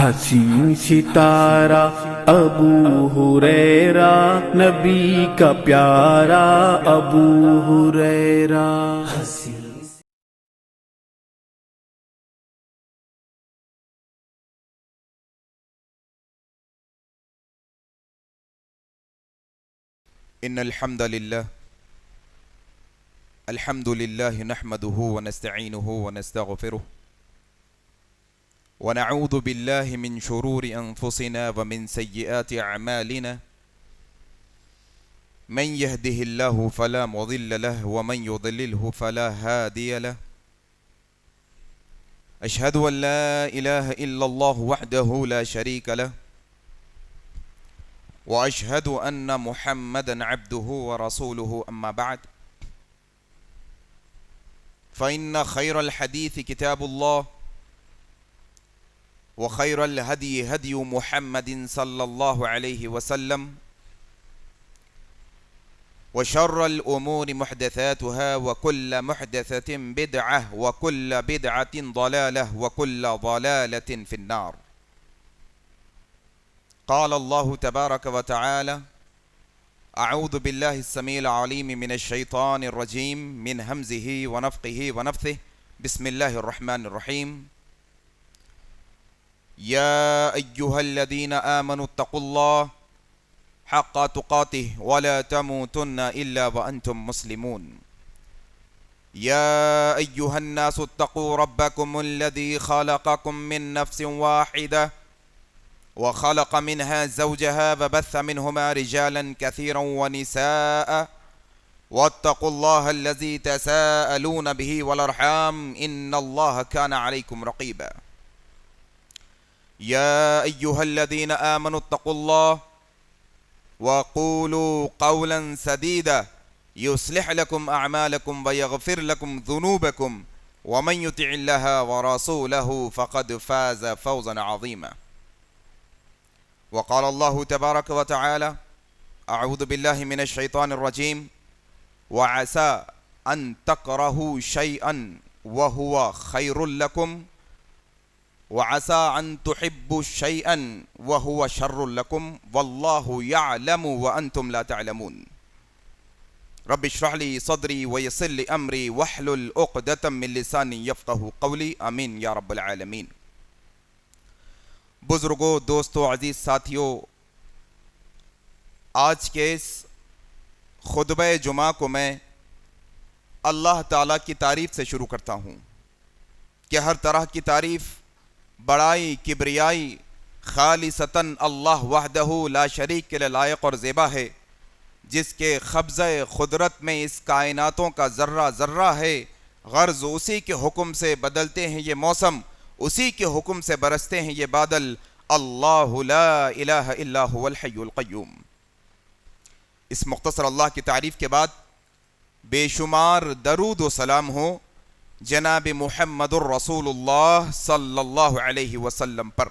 حسین ستارہ ابو ہریرہ، نبی کا پیارا ابو ہریرہ۔ ان الحمد لله نحمده ونستعينه ونستغفره ونعوذ بالله من شرور انفسنا ومن سيئات اعمالنا، من يهده الله فلا مضل له ومن يضلله فلا هادي له، اشهد ان لا اله الا الله وحده لا شريك له، واشهد ان محمدا عبده ورسوله، اما بعد، فان خير الحديث كتاب الله، وخير الهدي هدي محمد صلى الله عليه وسلم، وشر الامور محدثاتها وكل محدثة بدعة وكل بدعة ضلالة وكل ضلالة في النار۔ قال الله تبارك وتعالى: اعوذ بالله السميع العليم من الشيطان الرجيم من همزه ونفخه ونفثه، بسم الله الرحمن الرحيم۔ يا أيها الذين آمنوا اتقوا الله حق تقاته ولا تموتن إلا وأنتم مسلمون۔ يا أيها الناس اتقوا ربكم الذي خلقكم من نفس واحدة وخلق منها زوجها وبث منهما رجالا كثيرا ونساء، واتقوا الله الذي تساءلون به والأرحام إن الله كان عليكم رقيبا۔ يا أيها الذين آمنوا اتقوا الله وقولوا قولا سديدا يصلح لكم أعمالكم ويغفر لكم ذنوبكم، ومن يطع الله ورسوله فقد فاز فوزا عظيما۔ وقال الله تبارك وتعالى: أعوذ بالله من الشيطان الرجيم، وعسى أن تكرهوا شيئا وهو خير لكم، وعسى أن تحبوا شيئا وهو شر لكم، والله يعلم وأنتم لا تعلمون۔ رب اشرح لي صدري ويسر لي أمري واحلل عقدة من لساني يفقهوا قولي، آمين یا رب العالمین۔ بزرگوں، دوستوں، عزیز ساتھیوں، آج کے اس خطبہ جمعہ کو میں اللہ تعالیٰ کی تعریف سے شروع کرتا ہوں کہ ہر طرح کی تعریف، بڑائی، کبریائی خالصتاً اللہ وحدہ لا شریک کے لائق اور زیبا ہے، جس کے قبضہ قدرت میں اس کائناتوں کا ذرہ ذرہ ہے۔ غرض اسی کے حکم سے بدلتے ہیں یہ موسم، اسی کے حکم سے برستے ہیں یہ بادل۔ اللہ لا الہ الا هو الحی القیوم۔ اس مختصر اللہ کی تعریف کے بعد بے شمار درود و سلام ہو جناب محمد الرسول اللہ صلی اللہ علیہ وسلم پر۔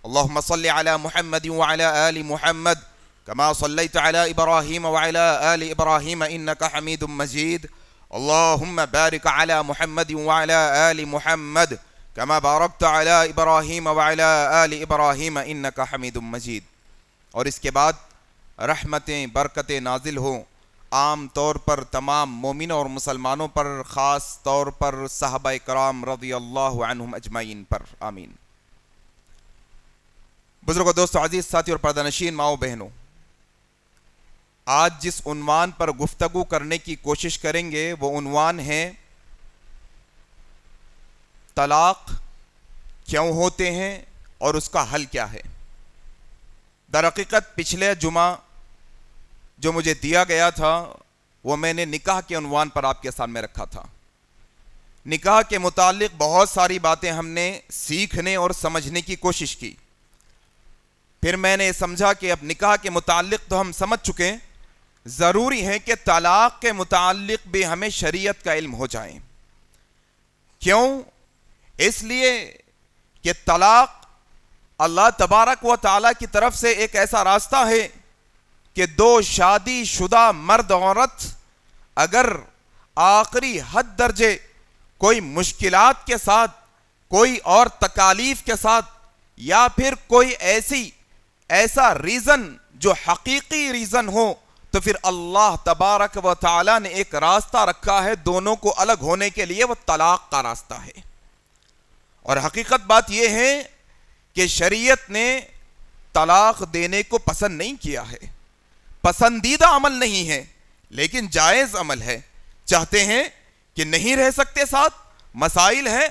اللہم صل علی محمد وعلی آل محمد کما صلیت علی ابراہیم وعلی آل ابراہیم انکا حمید مجید۔ اللہم بارک علی محمد وعلی آل محمد کما بارکت علی ابراہیم وعلی آل ابراہیم انکا حمید مجید۔ اور اس کے بعد رحمتیں، برکتیں نازل ہوں عام طور پر تمام مومنوں اور مسلمانوں پر، خاص طور پر صحابہ کرام رضی اللہ عنہم اجمعین پر، آمین۔ بزرگوں، دوستو، عزیز ساتھی اور پردہ نشین ماؤں بہنوں، آج جس عنوان پر گفتگو کرنے کی کوشش کریں گے وہ عنوان ہے طلاق کیوں ہوتے ہیں اور اس کا حل کیا ہے۔ در حقیقت پچھلے جمعہ جو مجھے دیا گیا تھا وہ میں نے نکاح کے عنوان پر آپ کے سامنے رکھا تھا۔ نکاح کے متعلق بہت ساری باتیں ہم نے سیکھنے اور سمجھنے کی کوشش کی، پھر میں نے سمجھا کہ اب نکاح کے متعلق تو ہم سمجھ چکے، ضروری ہے کہ طلاق کے متعلق بھی ہمیں شریعت کا علم ہو جائے۔ کیوں؟ اس لیے کہ طلاق اللہ تبارک و تعالیٰ کی طرف سے ایک ایسا راستہ ہے کہ دو شادی شدہ مرد عورت اگر آخری حد درجے کوئی مشکلات کے ساتھ، کوئی اور تکالیف کے ساتھ یا پھر کوئی ایسا ریزن جو حقیقی ریزن ہو، تو پھر اللہ تبارک و تعالی نے ایک راستہ رکھا ہے دونوں کو الگ ہونے کے لیے، وہ طلاق کا راستہ ہے۔ اور حقیقت بات یہ ہے کہ شریعت نے طلاق دینے کو پسند نہیں کیا ہے، پسندیدہ عمل نہیں ہے، لیکن جائز عمل ہے۔ چاہتے ہیں کہ نہیں رہ سکتے ساتھ، مسائل ہے،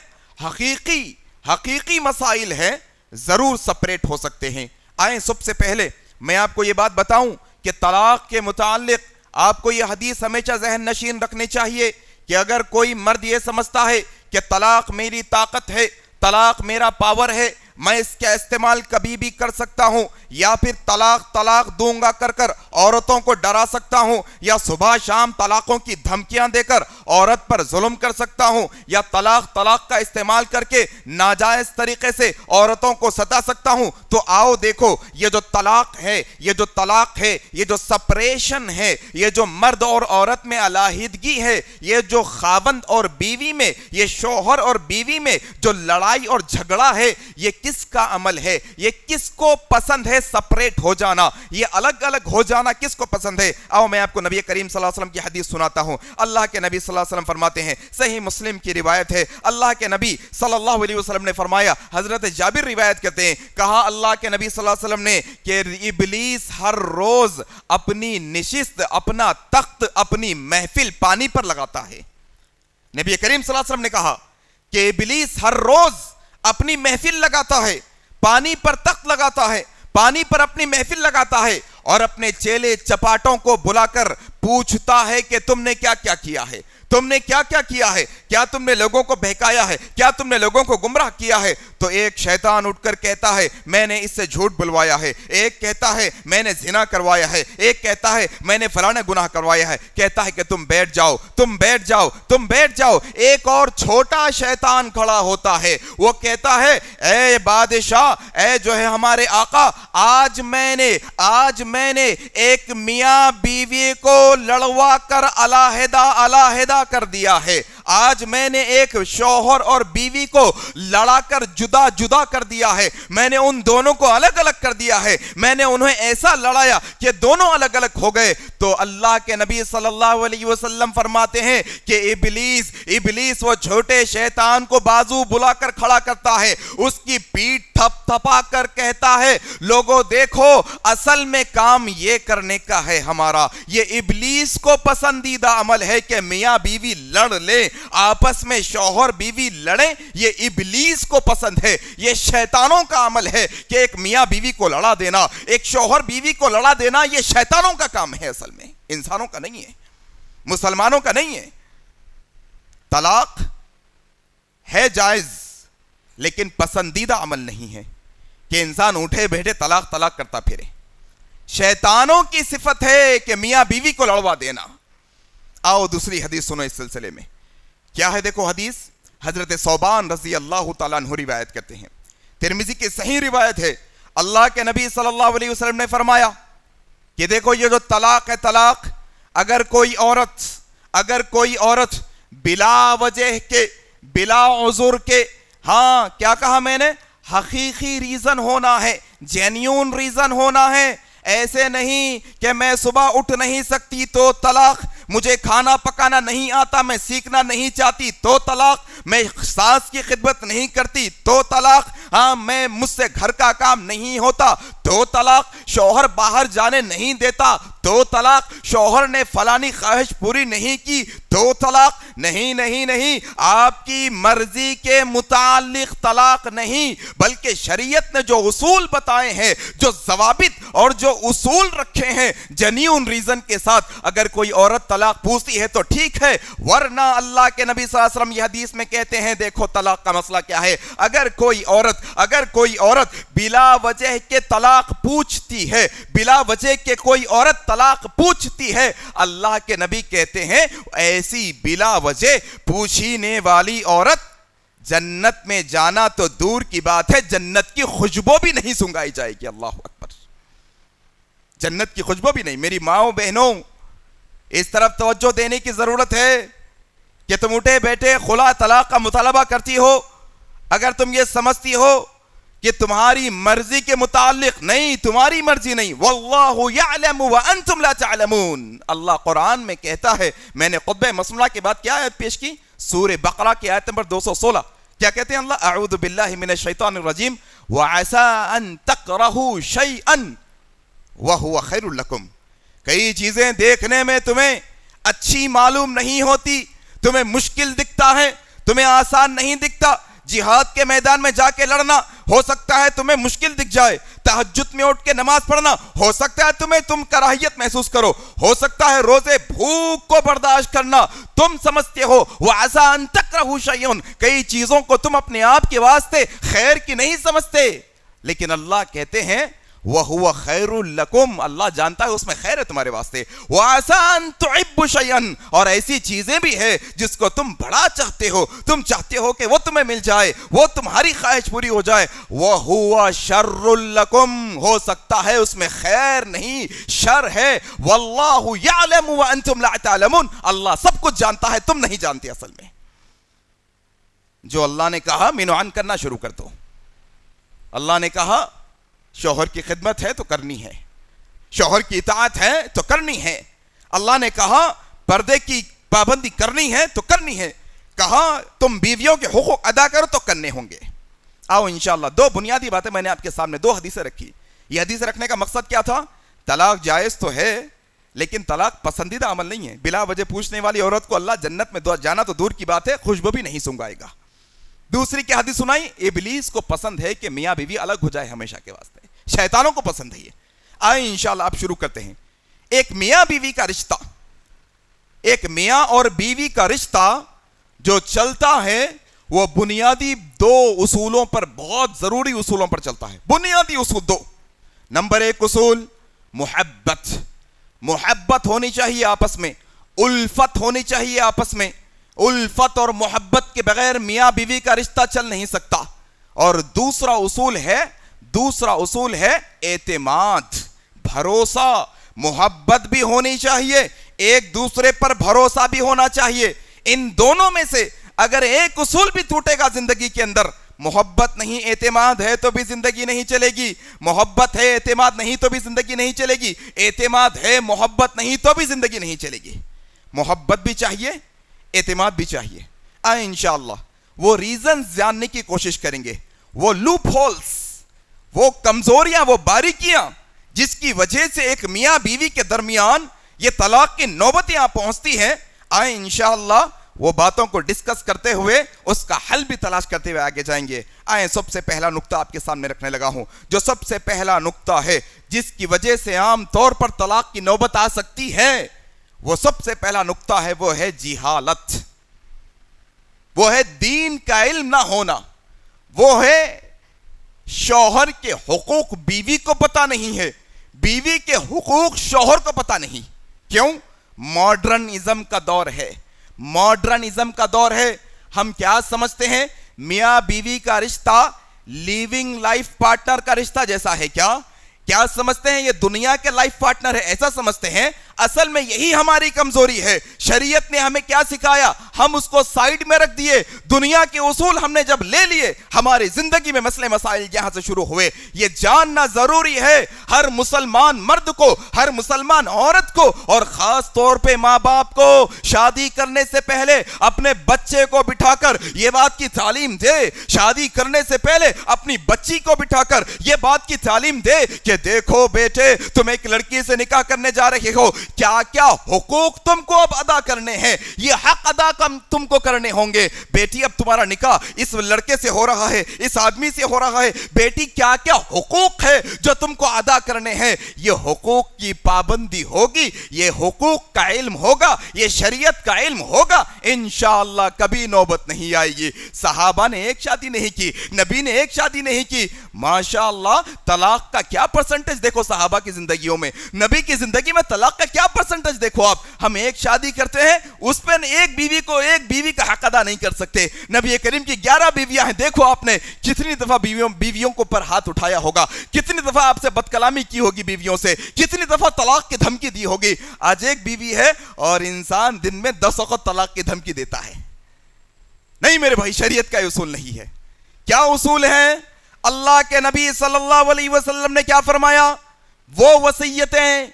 حقیقی مسائل ہے، ضرور سپریٹ ہو سکتے ہیں۔ آئیں سب سے پہلے میں آپ کو یہ بات بتاؤں کہ طلاق کے متعلق آپ کو یہ حدیث ہمیشہ ذہن نشین رکھنی چاہیے کہ اگر کوئی مرد یہ سمجھتا ہے کہ طلاق میری طاقت ہے، طلاق میرا پاور ہے، میں اس کا استعمال کبھی بھی کر سکتا ہوں، یا پھر طلاق دوں گا کر عورتوں کو ڈرا سکتا ہوں، یا صبح شام طلاقوں کی دھمکیاں دے کر عورت پر ظلم کر سکتا ہوں، یا طلاق کا استعمال کر کے ناجائز طریقے سے عورتوں کو ستا سکتا ہوں، تو آؤ دیکھو یہ جو طلاق ہے، یہ جو سپریشن ہے، یہ جو مرد اور عورت میں علیحدگی ہے، یہ جو خاوند اور بیوی میں، یہ شوہر اور بیوی میں جو لڑائی اور جھگڑا ہے، یہ کس کا عمل ہے؟ یہ کس کو پسند ہے سپریٹ ہو جانا، یہ الگ الگ ہو جانا کس کو پسند ہے؟ آؤ میں آپ کو نبی کریم صلی اللہ علیہ وسلم کی حدیث سناتا ہوں۔ اللہ کے نبی صلی اللہ علیہ وسلم فرماتے ہیں، صحیح مسلم کی روایت ہے، اللہ کے نبی صلی اللہ علیہ وسلم نے فرمایا، حضرت جابر روایت کرتے ہیں، کہا اللہ کے نبی صلی اللہ علیہ وسلم نے کہ ابلیس ہر روز اپنی نشست، اپنا تخت، اپنی محفل پانی پر لگاتا ہے۔ نبی کریم صلی اللہ علیہ وسلم نے کہا کہ ابلیس ہر روز اپنی محفل لگاتا ہے، پانی پر تخت لگاتا ہے، پانی پر اپنی محفل لگاتا ہے، اور اپنے چیلے چپاٹوں کو بلا کر پوچھتا ہے کہ تم نے کیا کیا کیا ہے، تم نے کیا کیا کیا ہے، کیا تم نے لوگوں کو بہکایا ہے، کیا تم نے لوگوں کو گمراہ کیا ہے؟ تو ایک شیطان اٹھ کر کہتا ہے میں نے اس سے جھوٹ بلوایا ہے، ایک کہتا ہے میں نے زنا کروایا ہے، ایک کہتا ہے میں نے فلانا گناہ کروایا ہے، کہتا ہے کہ تم بیٹھ جاؤ، تم بیٹھ جاؤ، تم بیٹھ جاؤ۔ ایک اور چھوٹا شیطان کھڑا ہوتا ہے، وہ کہتا ہے اے بادشاہ، اے جو ہے ہمارے آقا، آج میں نے ایک میاں بیوی کو لڑوا کر علیحدہ کر دیا ہے، آج میں نے ایک شوہر اور بیوی کو لڑا کر جدا کر دیا ہے، میں نے ان دونوں کو الگ الگ کر دیا ہے، میں نے انہیں ایسا لڑایا کہ دونوں الگ الگ ہو گئے۔ تو اللہ کے نبی صلی اللہ علیہ وسلم فرماتے ہیں کہ ابلیس وہ چھوٹے شیطان کو بازو بلا کر کھڑا کرتا ہے، اس کی پیٹھ تھپ تھپا کر کہتا ہے لوگوں دیکھو، اصل میں کام یہ کرنے کا ہے ہمارا، یہ ابلیس کو پسندیدہ عمل ہے کہ میاں بیوی لڑ لیں، آپس میں شوہر بیوی لڑیں، یہ ابلیس کو پسند ہے، یہ شیطانوں کا عمل ہے کہ ایک میاں بیوی کو لڑا دینا، ایک شوہر بیوی کو لڑا دینا، یہ شیطانوں کا کام ہے، اصل میں انسانوں کا نہیں ہے، مسلمانوں کا نہیں ہے۔ طلاق ہے جائز، لیکن پسندیدہ عمل نہیں ہے کہ انسان اٹھے بیٹھے طلاق کرتا پھرے۔ شیطانوں کی صفت ہے کہ میاں بیوی کو لڑوا دینا۔ آؤ دوسری حدیث سنو اس سلسلے میں، کیا ہے دیکھو حدیث، حضرت ثوبان رضی اللہ تعالیٰ عنہ روایت کرتے ہیں، ترمذی کی صحیح روایت ہے، اللہ کے نبی صلی اللہ علیہ وسلم نے فرمایا کہ دیکھو یہ جو طلاق ہے، طلاق اگر کوئی عورت بلا وجہ کے، بلا عذر کے، ہاں کیا کہا میں نے، حقیقی ریزن ہونا ہے، جینیون ریزن ہونا ہے، ایسے نہیں کہ میں صبح اٹھ نہیں سکتی تو طلاق، مجھے کھانا پکانا نہیں آتا، میں سیکھنا نہیں چاہتی تو طلاق، میں ساس کی خدمت نہیں کرتی تو طلاق، ہاں میں مجھ سے گھر کا کام نہیں ہوتا تو طلاق، شوہر باہر جانے نہیں دیتا تو طلاق، شوہر نے فلانی خواہش پوری نہیں کی تو طلاق، نہیں، آپ کی مرضی کے متعلق طلاق نہیں، بلکہ شریعت نے جو اصول بتائے ہیں، جو ضوابط اور جو اصول رکھے ہیں، جنیون ریزن کے ساتھ اگر کوئی عورت طلاق پوچھتی ہے تو ٹھیک ہے، ورنہ اللہ کے نبی صلی اللہ علیہ وسلم یہ حدیث میں کہتے ہیں دیکھو طلاق کا مسئلہ کیا ہے، اگر کوئی عورت بلا وجہ کے طلاق پوچھتی ہے، بلا وجہ کے کوئی عورت طلاق پوچھتی ہے، اللہ کے نبی کہتے ہیں ایسی بلا وجہ پوچھنے والی عورت جنت میں جانا تو دور کی بات ہے، جنت کی خوشبو بھی نہیں سنگائی جائے گی۔ اللہ اکبر، جنت کی خوشبو بھی نہیں۔ میری ماؤں بہنوں، اس طرف توجہ دینے کی ضرورت ہے کہ تم اٹھے بیٹھے خلا طلاق کا مطالبہ کرتی ہو، اگر تم یہ سمجھتی ہو کہ تمہاری مرضی کے متعلق نہیں، تمہاری مرضی نہیں. واللہ یعلم وانتم لا تعلمون. اللہ قرآن میں کہتا ہے. میں نے خطبہ مسموعہ کے بعد کیا آیت پیش کی؟ سورہ بقرہ کی آیت نمبر 216. کیا کہتے ہیں اللہ؟ اعوذ باللہ من الشیطان الرجیم وعسى ان تکرہوا شیئا وہو خیر لکم. کئی چیزیں دیکھنے میں تمہیں اچھی معلوم نہیں ہوتی، تمہیں مشکل دکھتا ہے، تمہیں آسان نہیں دکھتا. جہاد کے میدان میں جا کے لڑنا ہو سکتا ہے تمہیں مشکل دکھ جائے. تہجد میں اٹھ کے نماز پڑھنا ہو سکتا ہے تم کراہیت محسوس کرو. ہو سکتا ہے روزے بھوک کو برداشت کرنا تم سمجھتے ہو. وَعَسَىٰ أَن تَكْرَهُوا شَيْئًا. کئی چیزوں کو تم اپنے آپ کے واسطے خیر کی نہیں سمجھتے، لیکن اللہ کہتے ہیں وَهُوَ خَيْرٌ لَكُمْ. اللہ جانتا ہے اس میں خیر ہے تمہارے واسطے. وَعَسَىٰ أَن تُحِبُّوا شَيْئًا. اور ایسی چیزیں بھی ہے جس کو تم بڑا چاہتے ہو، تم چاہتے ہو کہ وہ تمہیں مل جائے، وہ تمہاری خواہش پوری ہو جائے. وَهُوَ شَرٌّ لَكُمْ. ہو سکتا ہے اس میں خیر نہیں، شر ہے. وَاللَّهُ يَعْلَمُ وَأَنْتُمْ لَا تَعْلَمُونَ. اللہ سب کچھ جانتا ہے، تم نہیں جانتے. اصل میں جو اللہ نے کہا مینوان کرنا شروع کر دو. اللہ نے کہا شوہر کی خدمت ہے تو کرنی ہے، شوہر کی اطاعت ہے تو کرنی ہے. اللہ نے کہا پردے کی پابندی کرنی ہے تو کرنی ہے. کہا تم بیویوں کے حقوق ادا کرو تو کرنے ہوں گے. آؤ انشاءاللہ دو بنیادی باتیں میں نے آپ کے سامنے، دو حدیثیں رکھی. یہ حدیث رکھنے کا مقصد کیا تھا؟ طلاق جائز تو ہے لیکن طلاق پسندیدہ عمل نہیں ہے. بلا وجہ پوچھنے والی عورت کو اللہ جنت میں جانا تو دور کی بات ہے، خوشبو بھی نہیں سونگائے گا. دوسری کیا حدیث سنائی؟ ابلیس کو پسند ہے کہ میاں بیوی الگ ہو جائے ہمیشہ کے واسطے، شیطانوں کو پسند ہے یہ. آئیں انشاءاللہ آپ شروع کرتے ہیں. ایک میاں بیوی کا رشتہ، ایک میاں اور بیوی کا رشتہ جو چلتا ہے وہ بنیادی دو اصولوں پر، بہت ضروری اصولوں پر چلتا ہے. بنیادی اصول دو. نمبر ایک اصول محبت. محبت ہونی چاہیے آپس میں، الفت ہونی چاہیے آپس میں. الفت اور محبت کے بغیر میاں بیوی کا رشتہ چل نہیں سکتا. اور دوسرا اصول ہے اعتماد، بھروسہ. محبت بھی ہونی چاہیے، ایک دوسرے پر بھروسہ بھی ہونا چاہیے. ان دونوں میں سے اگر ایک اصول بھی ٹوٹے گا زندگی کے اندر، محبت نہیں اعتماد ہے تو بھی زندگی نہیں چلے گی، محبت ہے اعتماد نہیں تو بھی زندگی نہیں چلے گی، اعتماد ہے محبت نہیں تو بھی زندگی نہیں چلے گی. محبت بھی چاہیے، اعتماد بھی چاہیے. آئیں انشاءاللہ وہ ریزنز جاننے کی کوشش کریں گے، وہ لوپ ہولز، وہ کمزوریاں، وہ باریکیاں جس کی وجہ سے ایک میاں بیوی کے درمیان یہ طلاق کی نوبت یہاں پہنچتی ہے. آئیں انشاءاللہ وہ باتوں کو ڈسکس کرتے ہوئے اس کا حل بھی تلاش کرتے ہوئے آگے جائیں گے. آئیں سب سے پہلا نقطہ آپ کے سامنے رکھنے لگا ہوں. جو سب سے پہلا نقطہ ہے جس کی وجہ سے عام طور پر طلاق کی نوبت آ سکتی ہے، وہ سب سے پہلا نقطہ ہے، وہ ہے جہالت. وہ ہے دین کا علم نہ ہونا. وہ ہے شوہر کے حقوق بیوی کو پتہ نہیں ہے، بیوی کے حقوق شوہر کو پتہ نہیں. کیوں؟ ماڈرنزم کا دور ہے. ماڈرنزم کا دور ہے. ہم کیا سمجھتے ہیں؟ میاں بیوی کا رشتہ لیونگ لائف پارٹنر کا رشتہ جیسا ہے. کیا سمجھتے ہیں؟ یہ دنیا کے لائف پارٹنر ہے، ایسا سمجھتے ہیں. اصل میں یہی ہماری کمزوری ہے. شریعت نے ہمیں کیا سکھایا؟ ہم اس کو سائیڈ میں رکھ دیے. دنیا کے اصول ہم نے جب لے لیے، ہماری زندگی میں مسئلے مسائل یہاں سے شروع ہوئے. یہ جاننا ضروری ہے ہر مسلمان مرد کو، ہر مسلمان عورت کو، اور خاص طور پہ ماں باپ کو شادی کرنے سے پہلے اپنے بچے کو بٹھا کر یہ بات کی تعلیم دے. شادی کرنے سے پہلے اپنی بچی کو بٹھا کر یہ بات کی تعلیم دے کہ دیکھو بیٹے، تم ایک لڑکی سے نکاح کرنے جا رہے ہو، کیا کیا حقوق تم کو اب ادا کرنے ہیں، یہ حق ادا تم کو کرنے ہوں گے. بیٹی اب تمہارا نکاح اس لڑکے سے ہو رہا ہے، اس آدمی سے ہو رہا ہے. بیٹی کیا کیا حقوق ہے جو تم کو ادا کرنے ہیں. یہ حقوق کی پابندی ہوگی، یہ حقوق کا علم ہوگا، یہ شریعت کا علم ہوگا، انشاءاللہ کبھی نوبت نہیں آئے گی. صحابہ نے ایک شادی نہیں کی، نبی نے ایک شادی نہیں کی. ماشاءاللہ طلاق کا کیا پرسنٹیج دیکھو صحابہ کی زندگیوں میں، نبی کی زندگی میں طلاق کا کیا پرسنٹیج دیکھو آپ. ہم ایک شادی کرتے ہیں، اس پہ ایک بیوی کا حق ادا نہیں کر سکتے. نبی کریم کی 11 بیویاں ہیں. دیکھو آپ نے کتنی دفعہ بیویوں کو پر ہاتھ اٹھایا ہوگا، کتنی دفعہ آپ سے بد کلامی کی ہوگی بیویوں سے، کتنی دفعہ طلاق کی دھمکی دی ہوگی. آج ایک بیوی ہے اور انسان دن میں 10 وقت طلاق کی دھمکی دیتا ہے. نہیں میرے بھائی، شریعت کا اصول نہیں ہے. کیا اصول ہے؟ اللہ کے نبی صلی اللہ علیہ وسلم نے کیا فرمایا؟ وہ وصیتیں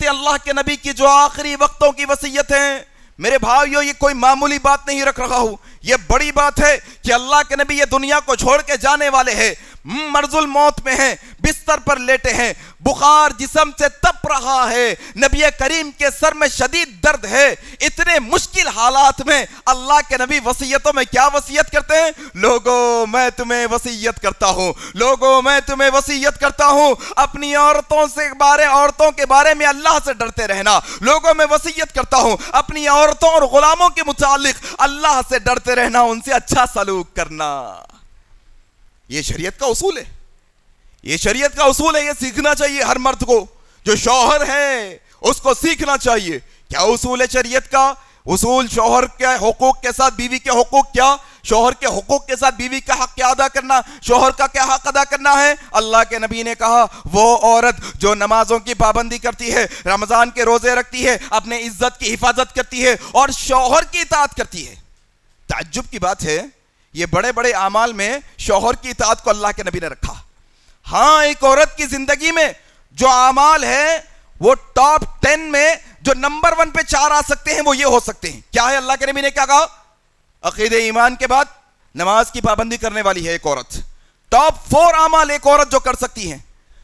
اللہ کے نبی کی جو آخری وقتوں کی وصیت ہیں، میرے بھائیو یہ کوئی معمولی بات نہیں رکھ رہا ہوں، یہ بڑی بات ہے کہ اللہ کے نبی یہ دنیا کو چھوڑ کے جانے والے ہیں، مرض الموت میں ہیں، بستر پر لیٹے ہیں، بخار جسم سے تپ رہا ہے، نبی کریم کے سر میں شدید درد ہے، اتنے مشکل حالات میں اللہ کے نبی وصیتوں میں کیا وصیت کرتے ہیں؟ لوگوں میں تمہیں وصیت کرتا ہوں، لوگوں میں تمہیں وصیت کرتا ہوں، اپنی عورتوں کے بارے میں اللہ سے ڈرتے رہنا، لوگوں میں وصیت کرتا ہوں اپنی عورتوں اور غلاموں کے متعلق اللہ سے ڈرتے رہنا، ان سے اچھا سلوک کرنا۔ یہ شریعت کا اصول ہے، یہ شریعت کا اصول ہے، یہ سیکھنا چاہیے ہر مرد کو، جو شوہر ہے اس کو سیکھنا چاہیے۔ کیا اصول ہے شریعت کا؟ اصول شوہر کے حقوق کے ساتھ بیوی کے حقوق کیا؟ شوہر کے حقوق کے ساتھ بیوی کا حق کیا ادا کرنا؟ شوہر کا کیا حق ادا کرنا ہے؟ اللہ کے نبی نے کہا وہ عورت جو نمازوں کی پابندی کرتی ہے، رمضان کے روزے رکھتی ہے، اپنے عزت کی حفاظت کرتی ہے اور شوہر کی اطاعت کرتی ہے۔ تعجب کی بات ہے یہ بڑے بڑے اعمال میں شوہر کی اطاعت کو اللہ کے نبی نے رکھا۔ ہاں ایک عورت کی زندگی میں جو اعمال ہے وہ ٹاپ 10 میں جو نمبر 1 پہ 4 آ سکتے ہیں وہ یہ ہو سکتے ہیں۔ کیا ہے؟ اللہ کے نبی نے کیا کہا؟ عقیدہ ایمان کے بعد نماز کی پابندی کرنے والی ہے ایک عورت۔ ٹاپ 4 اعمال ایک عورت جو کر سکتی ہیں۔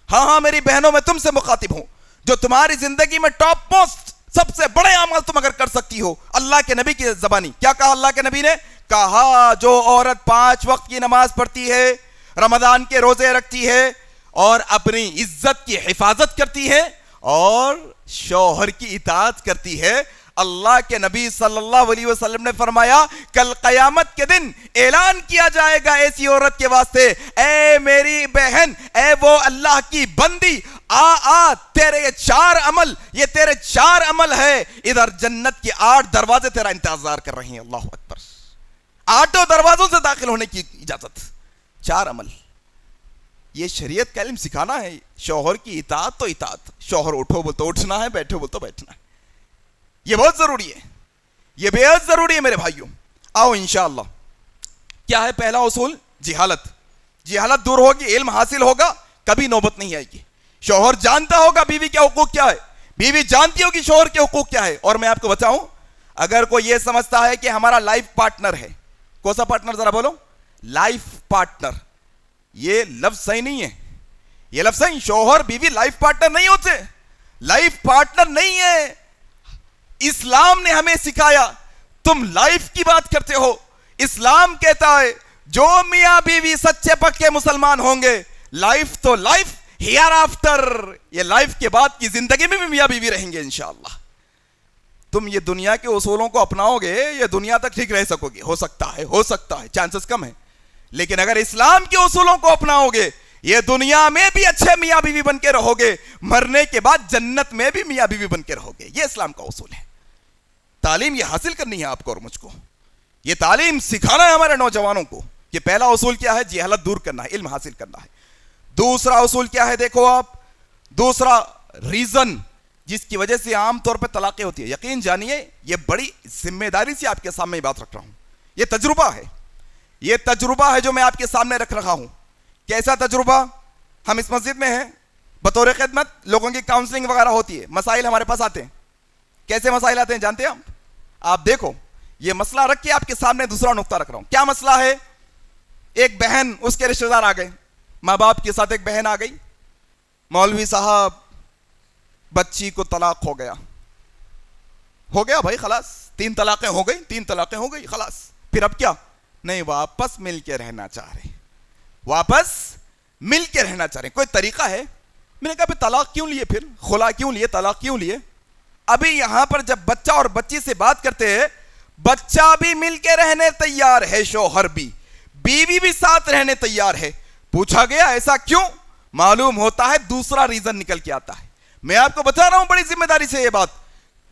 ہاں میری بہنوں میں تم سے مخاطب ہوں، جو تمہاری زندگی میں ٹاپ موسٹ سب سے بڑے اعمال تم اگر کر سکتی ہو، اللہ کے نبی کی زبانی کیا کہا؟ اللہ کے نبی نے کہا جو عورت 5 وقت کی نماز پڑھتی ہے، رمضان کے روزے رکھتی ہے اور اپنی عزت کی حفاظت کرتی ہے اور شوہر کی اطاعت کرتی ہے، اللہ کے نبی صلی اللہ علیہ وسلم نے فرمایا کل قیامت کے دن اعلان کیا جائے گا ایسی عورت کے واسطے، اے میری بہن، اے وہ اللہ کی بندی، آ تیرے یہ 4 عمل، یہ تیرے 4 عمل ہے، ادھر جنت کے 8 دروازے تیرا انتظار کر رہے ہیں۔ اللہ اکبر، 8 دروازوں سے داخل ہونے کی اجازت، 4 عمل۔ یہ شریعت کا علم سکھانا ہے۔ شوہر کی اطاعت تو اطاعت، شوہر اٹھو بول تو اٹھنا ہے، بیٹھو بول تو بیٹھنا ہے، یہ بہت ضروری ہے، یہ بے حد ضروری ہے میرے بھائیوں۔ آؤ انشاءاللہ کیا ہے پہلا اصول؟ جہالت۔ جہالت دور ہوگی، علم حاصل ہوگا، کبھی نوبت نہیں آئے گی۔ شوہر جانتا ہوگا بیوی کے حقوق کیا ہے، بیوی جانتی ہوگی شوہر کے حقوق کیا ہے۔ اور میں آپ کو بتاؤں، اگر کوئی یہ سمجھتا ہے کہ ہمارا لائف پارٹنر ہے، کون سا پارٹنر ذرا بولو؟ لائف پارٹنر، یہ لفظ صحیح نہیں ہے، یہ لفظ صحیح، شوہر بیوی لائف پارٹنر نہیں ہوتے، لائف پارٹنر نہیں ہے۔ اسلام نے ہمیں سکھایا، تم لائف کی بات کرتے ہو، اسلام کہتا ہے جو میاں بیوی سچے پکے مسلمان ہوں گے، لائف تو لائف، ہیئر آفٹر، یہ لائف کے بعد کی زندگی میں بھی میاں بیوی رہیں گے انشاءاللہ۔ تم یہ دنیا کے اصولوں کو اپناؤ گے، یہ دنیا تک ٹھیک رہ سکو گے، ہو سکتا ہے، چانسز کم ہے، لیکن اگر اسلام کے اصولوں کو اپناؤ گے، یہ دنیا میں بھی اچھے میاں بیوی بن کے رہو گے، مرنے کے بعد جنت میں بھی میاں بیوی بن کے رہو گے۔ یہ اسلام کا اصول ہے۔ تعلیم یہ حاصل کرنی ہے آپ کو اور مجھ کو، یہ تعلیم سکھانا ہے ہمارے نوجوانوں کو کہ پہلا اصول کیا ہے؟ جہالت دور کرنا ہے، علم حاصل کرنا ہے۔ دوسرا اصول کیا ہے؟ دیکھو آپ، دوسرا ریزن جس کی وجہ سے عام طور پہ طلاقیں ہوتی ہے، یقین جانیے یہ بڑی ذمہ داری سے آپ کے سامنے بات رکھ رہا ہوں، یہ تجربہ ہے، یہ تجربہ ہے جو میں آپ کے سامنے رکھ رہا ہوں۔ کیسا تجربہ؟ ہم اس مسجد میں ہیں، بطور خدمت لوگوں کی کاؤنسلنگ وغیرہ ہوتی ہے، مسائل ہمارے پاس آتے ہیں۔ کیسے مسائل آتے ہیں جانتے ہیں آپ دیکھو، یہ مسئلہ رکھ کے آپ کے سامنے دوسرا نقطہ رکھ رہا ہوں۔ کیا مسئلہ ہے؟ ایک بہن، اس کے رشتہ دار آ گئے، ماں باپ کے ساتھ ایک بہن آ گئی، مولوی صاحب بچی کو طلاق ہو گیا بھائی، خلاص 3 طلاقیں ہو گئی، 3 طلاقیں ہو گئی، خلاص، پھر اب کیا؟ نہیں، واپس مل کے رہنا چاہ رہے، واپس مل کے رہنا چاہ رہے، کوئی طریقہ ہے؟ میں نے کہا پھر طلاق کیوں لیے، پھر خلا کیوں لیے، طلاق کیوں لیے؟ ابھی یہاں پر جب بچہ اور بچی سے بات کرتے ہیں، بچہ بھی مل کے رہنے تیار ہے، شوہر بھی، بیوی بھی ساتھ رہنے تیار ہے۔ پوچھا گیا ایسا کیوں؟ معلوم ہوتا ہے دوسرا ریزن نکل کے آتا ہے۔ میں آپ کو بتا رہا ہوں بڑی ذمہ داری سے یہ بات،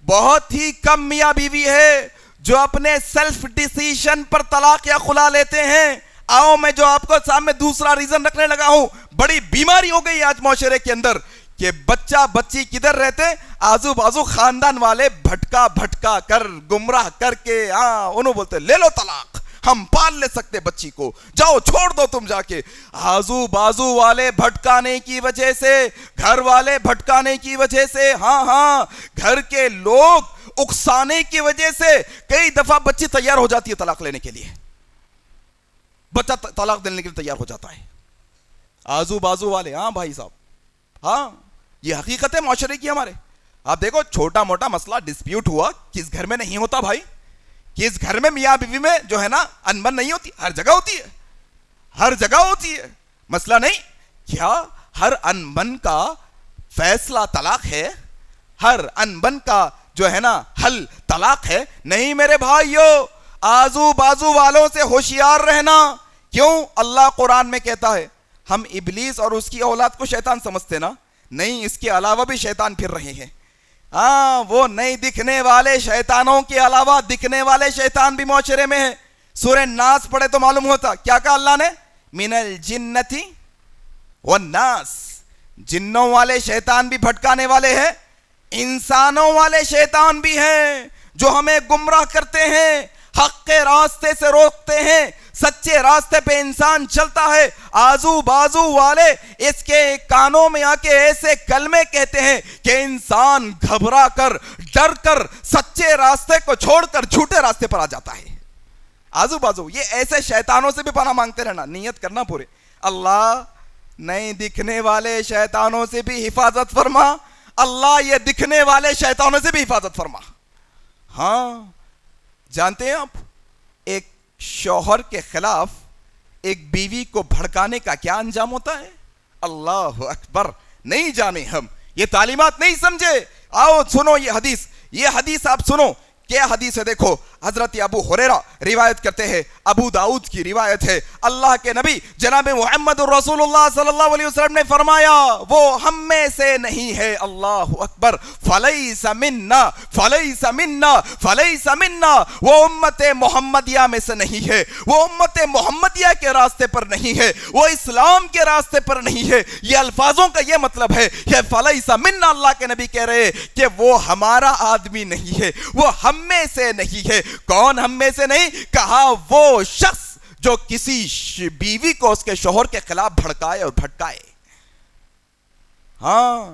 بہت ہی کم میاں بیوی ہے جو اپنے سیلف ڈیسیشن پر طلاق یا خلا لیتے ہیں۔ آؤ میں جو آپ کو سامنے دوسرا ریزن رکھنے لگا ہوں، بڑی بیماری ہو گئی آج معاشرے کے اندر کہ بچہ بچی کدھر رہتے، آزو بازو خاندان والے بھٹکا کر، گمراہ کر کے، انہوں بولتے لے لو طلاق، ہم پال لے سکتے بچی کو, جاؤ چھوڑ دو تم جا کے. آزو بازو والے بھٹکانے کی وجہ سے, گھر والے بھٹکانے کی وجہ سے, ہاں گھر کے لوگ اکسانے کی وجہ سے کئی دفعہ بچی تیار ہو جاتی ہے طلاق لینے کے لیے, بچہ طلاق دینے کے لیے تیار ہو جاتا ہے. آزو بازو والے, ہاں بھائی صاحب, ہاں یہ حقیقت ہے معاشرے کی ہمارے. آپ دیکھو چھوٹا موٹا مسئلہ ڈسپیوٹ ہوا, کس گھر میں نہیں ہوتا بھائی, کس گھر میں میاں بیوی میں جو ہے نا انبن نہیں ہوتی, ہر جگہ ہوتی ہے, ہر جگہ ہوتی ہے, مسئلہ نہیں. کیا ہر انبن کا فیصلہ طلاق ہے؟ ہر انبن کا جو ہے نا حل طلاق ہے؟ نہیں میرے بھائیو, آزو بازو والوں سے ہوشیار رہنا. کیوں؟ اللہ قرآن میں کہتا ہے, ہم ابلیس اور اس کی اولاد کو شیطان سمجھتے نا, نہیں اس کے علاوہ بھی شیطان پھر رہے ہیں. ہاں وہ نہیں دکھنے والے شیطانوں کے علاوہ دکھنے والے شیطان بھی معاشرے میں ہیں. سورہ ناس پڑھے تو معلوم ہوتا, کیا کہا اللہ نے, من الجنتی والناس, جنوں والے شیطان بھی بھٹکانے والے ہیں, انسانوں والے شیطان بھی ہیں جو ہمیں گمراہ کرتے ہیں, حق کے راستے سے روکتے ہیں, سچے راستے پہ انسان چلتا ہے. آزو بازو والے اس کے کانوں میں آ کے ایسے کلمے کہتے ہیں کہ انسان گھبرا کر, ڈر کر سچے راستے کو چھوڑ کر جھوٹے راستے پر آ جاتا ہے. آزو بازو یہ ایسے شیطانوں سے بھی پناہ مانگتے رہنا, نیت کرنا پورے, اللہ نہیں دکھنے والے شیطانوں سے بھی حفاظت فرما, اللہ یہ دکھنے والے شیطانوں سے بھی حفاظت فرما. ہاں جانتے ہیں آپ, ایک شوہر کے خلاف ایک بیوی کو بھڑکانے کا کیا انجام ہوتا ہے؟ اللہ اکبر, نہیں جانے ہم, یہ تعلیمات نہیں سمجھے. آؤ سنو یہ حدیث آپ سنو. کیا حدیث ہے دیکھو, حضرت ابو ہریرہ روایت کرتے ہیں, ابو داؤد کی روایت ہے, اللہ کے نبی جناب محمد رسول اللہ صلی اللہ علیہ وسلم نے فرمایا, وہ ہم میں سے نہیں ہے. اللہ اکبر, فلیس منا فلیس منا فلیس منا, وہ امت محمدیہ میں سے نہیں ہے, وہ امت محمدیہ کے راستے پر نہیں ہے, وہ اسلام کے راستے پر نہیں ہے. یہ الفاظوں کا یہ مطلب ہے کہ فلیس منا, اللہ کے نبی کہہ رہے کہ وہ ہمارا آدمی نہیں ہے, وہ ہم میں سے نہیں ہے. کون ہم میں سے نہیں؟ کہا وہ شخص جو کسی بیوی کو اس کے شوہر کے خلاف بھڑکائے اور بھٹکائے. ہاں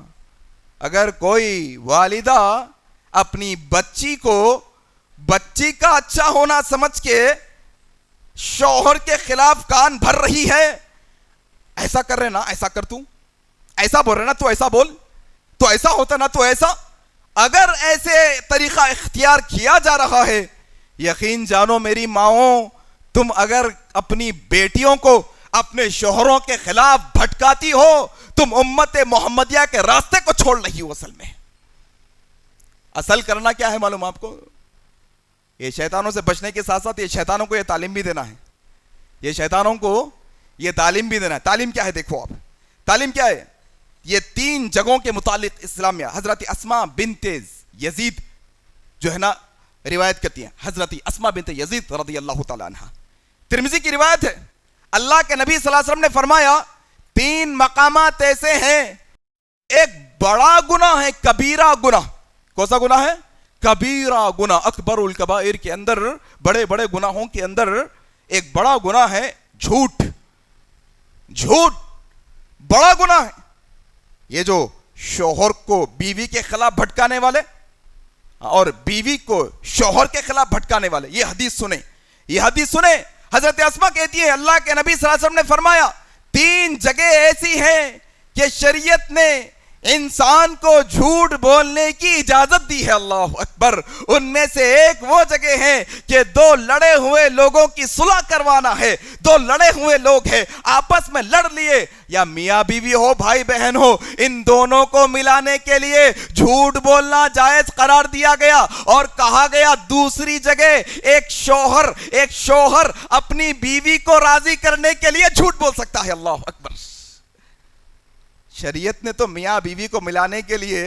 اگر کوئی والدہ اپنی بچی کو بچی کا اچھا ہونا سمجھ کے شوہر کے خلاف کان بھر رہی ہے, ایسا کر رہے نا ایسا کر, تو ایسا بول رہے نا تو ایسا بول, تو ایسا ہوتا نا تو ایسا, اگر ایسے طریقہ اختیار کیا جا رہا ہے, یقین جانو میری ماؤں, تم اگر اپنی بیٹیوں کو اپنے شوہروں کے خلاف بھٹکاتی ہو, تم امت محمدیہ کے راستے کو چھوڑ رہی ہو. اصل کرنا کیا ہے معلوم آپ کو؟ یہ شیطانوں سے بچنے کے ساتھ ساتھ یہ شیطانوں کو یہ تعلیم بھی دینا ہے, یہ شیطانوں کو یہ تعلیم بھی دینا ہے. تعلیم کیا ہے دیکھو آپ, تعلیم کیا ہے؟ یہ 3 جگہوں کے متعلق اسلامیہ حضرت اسماء بنت یزید جو ہے نا روایت کرتی ہیں, حضرت اسماء بنت یزید رضی اللہ تعالی عنہ, ترمذی کی روایت ہے. اللہ کے نبی صلی اللہ علیہ وسلم نے فرمایا 3 مقامات ایسے ہیں, ایک بڑا گناہ ہے, کبیرہ گناہ. کون سا گناہ ہے؟ کبیرہ گناہ. اکبر الکبائر کے اندر, بڑے بڑے گناہوں کے اندر ایک بڑا گناہ ہے جھوٹ. جھوٹ بڑا گناہ ہے. یہ جو شوہر کو بیوی کے خلاف بھٹکانے والے اور بیوی کو شوہر کے خلاف بھٹکانے والے, یہ حدیث سنیں, یہ حدیث سنیں. حضرت اسماء کہتی ہے اللہ کے نبی صلی اللہ علیہ وسلم نے فرمایا 3 جگہ ایسی ہیں کہ شریعت نے انسان کو جھوٹ بولنے کی اجازت دی ہے. اللہ اکبر. ان میں سے ایک وہ جگہ ہے کہ 2 لڑے ہوئے لوگوں کی صلح کروانا ہے. 2 لڑے ہوئے لوگ ہیں, آپس میں لڑ لیے, یا میاں بیوی ہو, بھائی بہن ہو, ان دونوں کو ملانے کے لیے جھوٹ بولنا جائز قرار دیا گیا. اور کہا گیا دوسری جگہ ایک شوہر اپنی بیوی کو راضی کرنے کے لیے جھوٹ بول سکتا ہے. اللہ اکبر. شریعت نے تو میاں بیوی کو ملانے کے لیے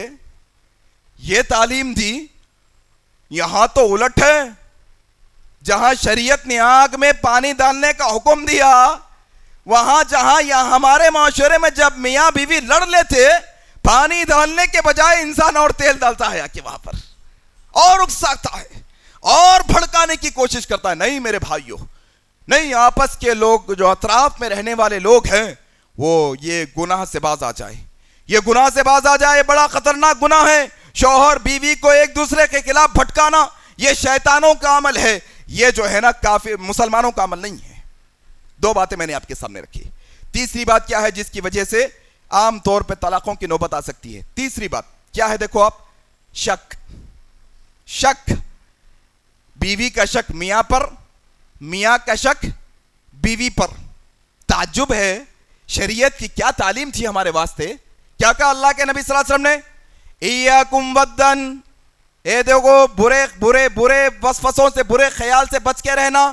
یہ تعلیم دی, یہاں تو الٹ ہے. جہاں شریعت نے آگ میں پانی ڈالنے کا حکم دیا, وہاں جہاں یہاں ہمارے معاشرے میں جب میاں بیوی لڑ لیتے, پانی ڈالنے کے بجائے انسان اور تیل ڈالتا ہے کہ وہاں پر, اور اکساتا ہے اور بھڑکانے کی کوشش کرتا ہے. نہیں میرے بھائیوں, نہیں، آپس کے لوگ جو اطراف میں رہنے والے لوگ ہیں وہ یہ گناہ سے باز آ جائے، یہ گناہ سے باز آ جائے، بڑا خطرناک گناہ ہے۔ شوہر بیوی کو ایک دوسرے کے خلاف بھٹکانا یہ شیطانوں کا عمل ہے، یہ جو ہے نا کافر مسلمانوں کا عمل نہیں ہے۔ دو باتیں میں نے آپ کے سامنے رکھی۔ تیسری بات کیا ہے جس کی وجہ سے عام طور پہ طلاقوں کی نوبت آ سکتی ہے؟ تیسری بات کیا ہے؟ دیکھو آپ، شک۔ شک، بیوی کا شک میاں پر، میاں کا شک بیوی پر۔ تعجب ہے شریعت کی کیا تعلیم تھی ہمارے واسطے۔ کیا کہا اللہ کے نبی صلی اللہ علیہ وسلم نے؟ ایاکم ودن، اے دیکھو برے برے برے وسوسوں سے، برے خیال سے بچ کے رہنا،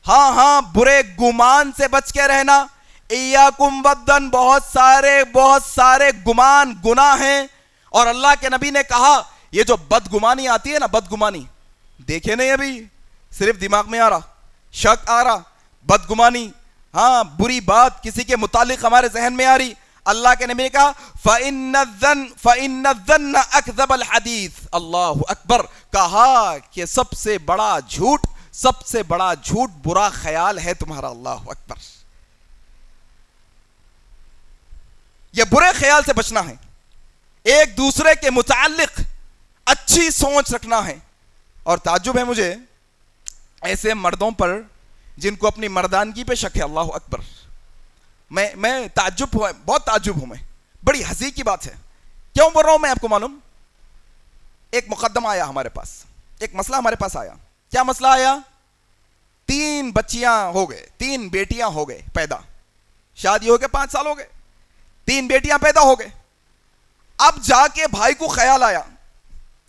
ہاں برے گمان سے بچ کے رہنا۔ ایاکم ودن، بہت سارے گمان گناہ ہیں، اور اللہ کے نبی نے کہا یہ جو بدگمانی آتی ہے نا، بدگمانی دیکھے نہیں ابھی، صرف دماغ میں آ رہا، شک آ رہا، بدگمانی، ہاں بری بات کسی کے متعلق ہمارے ذہن میں آ رہی۔ اللہ کے نبی نے کہا فَإِنَّ الظَّنَّ أَكْذَبَ الْحَدِيثِ، اللہ اکبر، کہا کہ سب سے بڑا جھوٹ برا خیال ہے تمہارا۔ اللہ اکبر، یہ برے خیال سے بچنا ہے، ایک دوسرے کے متعلق اچھی سوچ رکھنا ہے۔ اور تعجب ہے مجھے ایسے مردوں پر جن کو اپنی مردانگی پہ شک ہے۔ اللہ اکبر، میں تعجب ہوں، بہت تعجب ہوں، میں بڑی ہنسی کی بات ہے۔ کیوں بول رہا ہوں میں آپ کو معلوم؟ ایک مقدمہ آیا ہمارے پاس، ایک مسئلہ ہمارے پاس آیا۔ کیا مسئلہ آیا؟ 3 بچیاں ہو گئے، 3 بیٹیاں ہو گئے پیدا، شادی ہو کے 5 سال ہو گئے، 3 بیٹیاں پیدا ہو گئے۔ اب جا کے بھائی کو خیال آیا،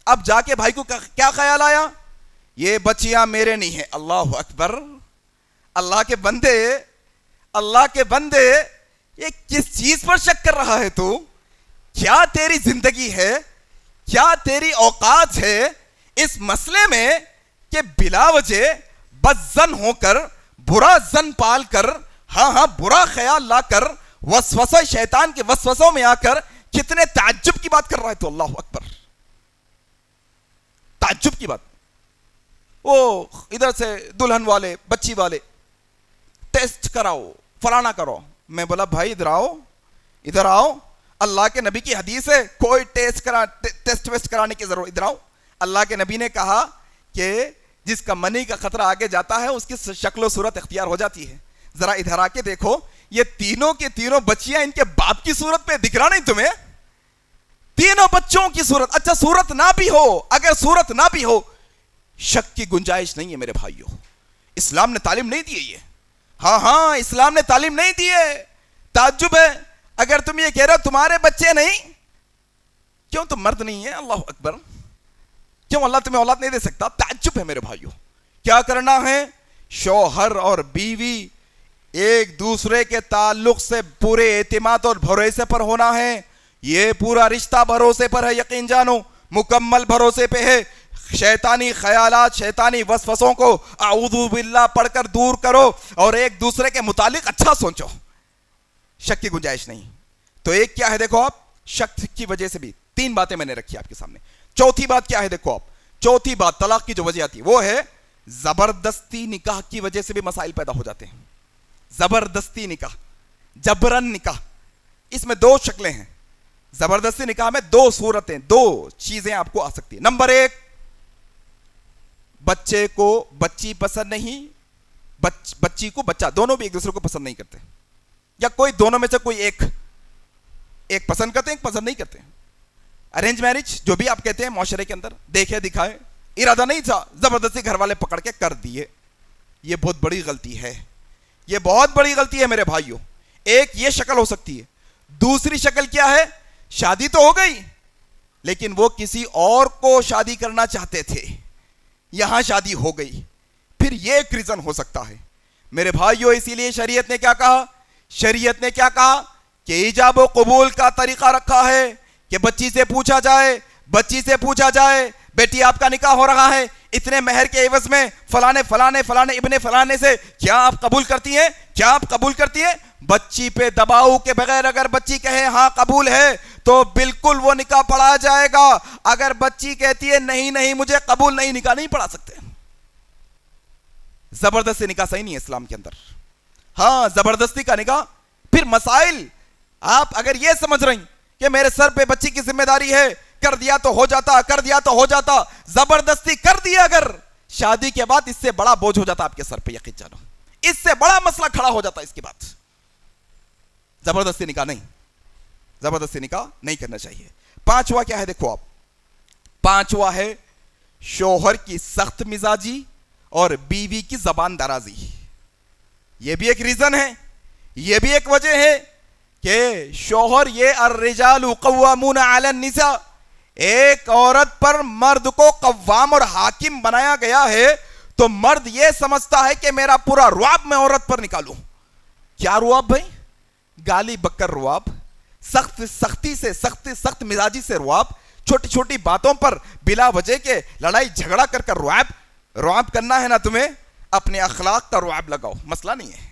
کیا خیال آیا؟ یہ بچیاں میرے نہیں ہیں۔ اللہ اکبر، اللہ کے بندے یہ کس چیز پر شک کر رہا ہے تو؟ کیا تیری زندگی ہے، کیا تیری اوقات ہے اس مسئلے میں کہ بلا وجہ بدظن ہو کر، برا زن پال کر، ہاں برا خیال لا کر، وسوسہ شیطان کے وسوسوں میں آ کر کتنے تعجب کی بات کر رہا ہے تو؟ اللہ اکبر، تعجب کی بات۔ وہ ادھر سے دلہن والے، بچی والے، ٹیسٹ کراؤ، فلانا کرو۔ میں بولا بھائی ادھر آؤ، اللہ کے نبی کی حدیث ہے، کوئی ٹیسٹ ویسٹ کرانے کی ضرورت، ادھر آؤ۔ اللہ کے نبی نے کہا کہ جس کا منی کا خطرہ آگے جاتا ہے اس کی شکل و صورت اختیار ہو جاتی ہے۔ ذرا ادھر آ کے دیکھو، یہ تینوں کی تینوں بچیاں ان کے باپ کی صورت پہ دکھ رہا نہیں تمہیں؟ تینوں بچوں کی صورت، اچھا صورت نہ بھی ہو، اگر صورت نہ بھی ہو، شک کی گنجائش نہیں ہے میرے بھائیوں۔ اسلام نے تعلیم نہیں دی ہے یہ، ہاں اسلام نے تعلیم نہیں دی ہے۔ تعجب ہے اگر تم یہ کہہ رہے ہو تمہارے بچے نہیں، کیوں تم مرد نہیں ہیں؟ اللہ اکبر، کیوں اللہ تمہیں اولاد نہیں دے سکتا؟ تعجب ہے میرے بھائیوں۔ کیا کرنا ہے؟ شوہر اور بیوی ایک دوسرے کے تعلق سے پورے اعتماد اور بھروسے پر ہونا ہے۔ یہ پورا رشتہ بھروسے پر ہے، یقین جانو، مکمل بھروسے پہ ہے۔ شیطانی خیالات، شیطانی وسوسوں کو اعوذ باللہ پڑھ کر دور کرو اور ایک دوسرے کے متعلق اچھا سوچو، شک کی گنجائش نہیں۔ تو ایک کیا ہے دیکھو آپ، شک کی وجہ سے بھی 3 باتیں میں نے رکھی آپ کے سامنے۔ چوتھی بات کیا ہے دیکھو آپ، چوتھی بات طلاق کی جو وجہ آتی ہے وہ ہے زبردستی نکاح کی وجہ سے بھی مسائل پیدا ہو جاتے ہیں۔ زبردستی نکاح، جبرن نکاح، اس میں 2 شکلیں ہیں۔ زبردستی نکاح میں 2 صورتیں، 2 چیزیں آپ کو آ سکتی ہیں۔ نمبر 1، بچے کو بچی پسند نہیں، بچی کو بچہ، دونوں بھی ایک دوسرے کو پسند نہیں کرتے، یا کوئی دونوں میں سے کوئی ایک پسند کرتے ہیں، ایک پسند نہیں کرتے۔ ارینج میرج جو بھی آپ کہتے ہیں معاشرے کے اندر، دیکھے دکھائے، ارادہ نہیں تھا، زبردستی گھر والے پکڑ کے کر دیے۔ یہ بہت بڑی غلطی ہے، یہ بہت بڑی غلطی ہے میرے بھائیوں۔ ایک یہ شکل ہو سکتی ہے۔ دوسری شکل کیا ہے؟ شادی تو ہو گئی لیکن وہ کسی اور کو شادی کرنا چاہتے تھے، یہاں شادی ہو گئی، پھر یہ ایک ریزن ہو سکتا ہے میرے بھائیوں۔ اسی لیے شریعت نے کیا کہا؟ شریعت نے کیا کہا کہ ایجاب و قبول کا طریقہ رکھا ہے کہ بچی سے پوچھا جائے بیٹی آپ کا نکاح ہو رہا ہے، اتنے مہر کے عوض میں فلانے فلانے فلانے ابن فلانے سے، کیا آپ قبول کرتی ہیں؟ کیا آپ قبول کرتی ہیں؟ بچی پہ دباؤ کے بغیر اگر بچی کہے ہاں قبول ہے تو بالکل وہ نکاح پڑھا جائے گا۔ اگر بچی کہتی ہے نہیں مجھے قبول نہیں، نکاح نہیں پڑھا سکتے۔ زبردستی نکاح صحیح نہیں ہے اسلام کے اندر. ہاں زبردستی کا نکاح پھر مسائل. آپ اگر یہ سمجھ رہی کہ میرے سر پہ بچی کی ذمہ داری ہے, کر دیا تو ہو جاتا, کر دیا تو ہو جاتا, زبردستی کر دیا اگر شادی کے بعد اس سے بڑا بوجھ ہو جاتا آپ کے سر پہ, یقین جانو اس سے بڑا مسئلہ کھڑا ہو جاتا اس کے بعد. زبردستی نکاح نہیں, زبردستی نکاح نہیں کرنا چاہیے. پانچواں کیا ہے دیکھو آپ, پانچواں ہے شوہر کی سخت مزاجی اور بیوی کی زبان درازی. یہ بھی ایک ریزن ہے, یہ بھی ایک وجہ ہے کہ شوہر یہ الرجال قوامون علی النساء, ایک عورت پر مرد کو قوام اور حاکم بنایا گیا ہے تو مرد یہ سمجھتا ہے کہ میرا پورا رعب میں عورت پر نکالوں. کیا رعب بھائی؟ گالی بکر رعب, سختی سے سخت مزاجی سے رعب, چھوٹی چھوٹی باتوں پر بلا وجہ کے لڑائی جھگڑا کر کر رعب کرنا ہے نا تمہیں, اپنے اخلاق کا رعب لگاؤ, مسئلہ نہیں ہے.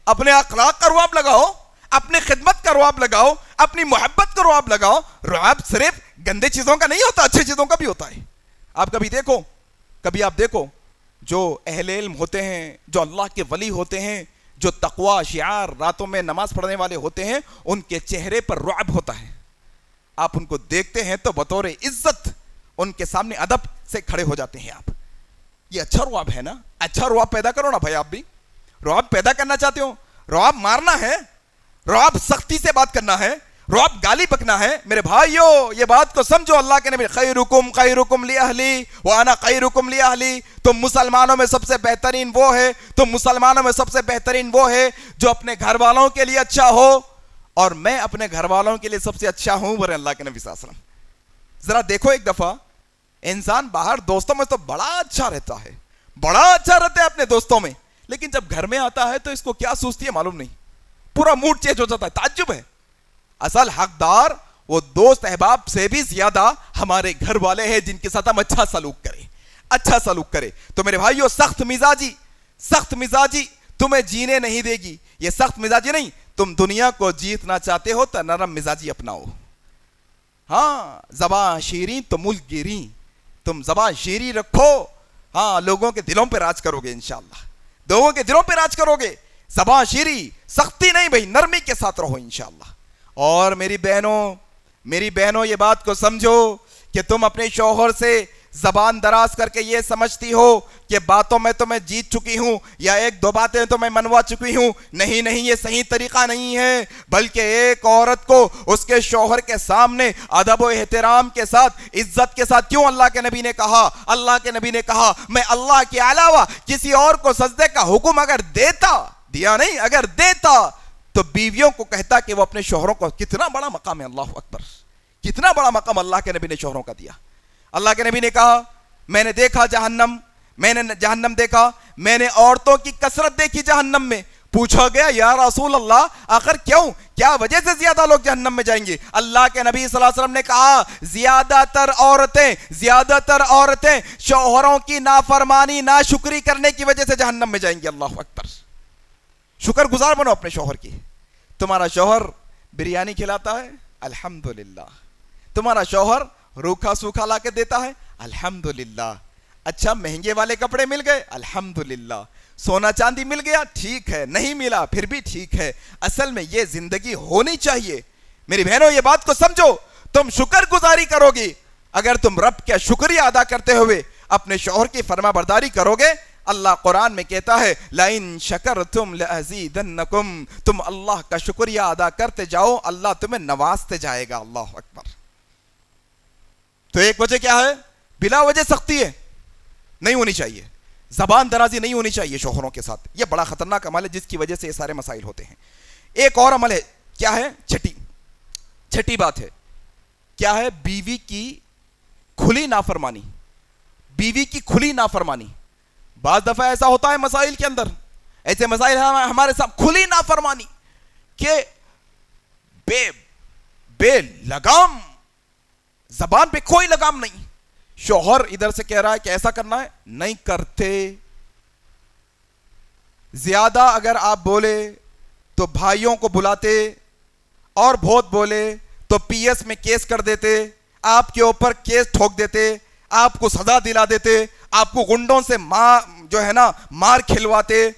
اپنے اخلاق کا رعب لگاؤ, اپنی خدمت کا رعب لگاؤ, اپنی محبت کا رعب لگاؤ. رعب صرف گندے چیزوں کا نہیں ہوتا, اچھے چیزوں کا بھی ہوتا ہے. آپ کبھی آپ دیکھو جو اہل علم ہوتے ہیں, جو اللہ کے ولی ہوتے ہیں, جو تقوی شعار راتوں میں نماز پڑھنے والے ہوتے ہیں, ان کے چہرے پر رعب ہوتا ہے. آپ ان کو دیکھتے ہیں تو بطور عزت ان کے سامنے ادب سے کھڑے ہو جاتے ہیں. آپ یہ اچھا رعب ہے نا, اچھا رعب پیدا کرو نا بھائی. آپ بھی رعب پیدا کرنا چاہتے ہو, رعب مارنا ہے, رعب سختی سے بات کرنا ہے, رعب گالی بکنا ہے. میرے بھائیو یہ بات کو سمجھو, اللہ کے نبی خیرکم لاہلی وانا خیرکم لاہلی, تم مسلمانوں میں سب سے بہترین وہ ہے, تم مسلمانوں میں سب سے بہترین وہ ہے جو اپنے گھر والوں کے لیے اچھا ہو, اور میں اپنے گھر والوں کے لیے سب سے اچھا ہوں ورے اللہ کے نبی صلی اللہ علیہ وسلم. ذرا دیکھو ایک دفعہ, انسان باہر دوستوں میں تو بڑا اچھا رہتا ہے, بڑا اچھا رہتا ہے اپنے دوستوں میں, لیکن جب گھر میں آتا ہے تو اس کو کیا سوچتی ہے معلوم نہیں, پورا موڈ چینج ہو جاتا ہے. تعجب ہے. اصل حقدار وہ دوست احباب سے بھی زیادہ ہمارے گھر والے ہیں جن کے ساتھ ہم اچھا سلوک کرے. تو میرے بھائیو سخت مزاجی تمہیں جینے نہیں دے گی. یہ سخت مزاجی نہیں, تم دنیا کو جیتنا چاہتے ہو تو نرم مزاجی اپناؤ. ہاں زبان شیریں تو ملک گیریں, تم زبان شیریں رکھو, ہاں لوگوں کے دلوں پہ راج کرو گے انشاءاللہ, لوگوں کے دلوں پہ راج کرو گے. زبان شیریں, سختی نہیں بھائی, نرمی کے ساتھ رہو انشاءاللہ. اور میری بہنوں یہ بات کو سمجھو کہ تم اپنے شوہر سے زبان دراز کر کے یہ سمجھتی ہو کہ باتوں میں تو میں جیت چکی ہوں یا ایک دو باتیں تو میں منوا چکی ہوں. نہیں, یہ صحیح طریقہ نہیں ہے. بلکہ ایک عورت کو اس کے شوہر کے سامنے ادب و احترام کے ساتھ, عزت کے ساتھ, کیوں اللہ کے نبی نے کہا میں اللہ کے علاوہ کسی اور کو سجدے کا حکم اگر دیتا تو بیویوں کو کہتا کہ وہ اپنے شوہروں کو, کتنا بڑا مقام ہے, اللہ اکبر, کتنا بڑا مقام اللہ کے نبی نے شوہروں کا دیا. اللہ کے نبی نے کہا میں نے جہنم دیکھا, میں نے عورتوں کی کثرت دیکھی جہنم میں. پوچھا گیا یا رسول اللہ آخر کیا وجہ سے زیادہ لوگ جہنم میں جائیں گے؟ اللہ کے نبی صلی اللہ علیہ وسلم نے کہا زیادہ تر عورتیں شوہروں کی نافرمانی ناشکری کرنے کی وجہ سے جہنم میں جائیں گے. اللہ اکبر. شکر گزار بنو اپنے شوہر کی. تمہارا شوہر بریانی کھلاتا ہے, الحمدللہ. تمہارا شوہر روکھا سوکھا لا کے دیتا ہے, الحمدللہ. اچھا مہنگے والے کپڑے مل گئے, الحمدللہ. سونا چاندی مل گیا, ٹھیک ہے. نہیں ملا پھر بھی ٹھیک ہے. اصل میں یہ زندگی ہونی چاہیے. میری بہنوں یہ بات کو سمجھو, تم شکر گزاری کرو گی اگر تم رب کا شکریہ ادا کرتے ہوئے اپنے شوہر کی فرما برداری کرو گے. اللہ قرآن میں کہتا ہے لَإِن شَكَرْتُمْ لَأَزِيدَنَّكُمْ, تم اللہ کا شکریہ ادا کرتے جاؤ, اللہ تمہیں نوازتے جائے گا. اللہ اکبر. تو ایک وجہ کیا ہے؟ بلا وجہ سختی ہے, نہیں ہونی چاہیے. زبان درازی نہیں ہونی چاہیے شوہروں کے ساتھ. یہ بڑا خطرناک عمل ہے جس کی وجہ سے یہ سارے مسائل ہوتے ہیں. ایک اور عمل ہے, کیا ہے؟ چھٹی بات ہے, کیا ہے؟ بیوی کی کھلی نافرمانی. بعض دفعہ ایسا ہوتا ہے مسائل کے اندر, ایسے مسائل ہمارے ساتھ, کھلی نافرمانی کہ بے لگام, زبان پہ کوئی لگام نہیں. شوہر ادھر سے کہہ رہا ہے کہ ایسا کرنا ہے, نہیں کرتے. زیادہ اگر آپ بولے تو بھائیوں کو بلاتے, اور بہت بولے تو پی ایس میں کیس کر دیتے, آپ کے اوپر کیس ٹھوک دیتے, آپ کو سزا دلا دیتے, آپ کو گنڈوں سے جو ہے نا مار کھلواتے.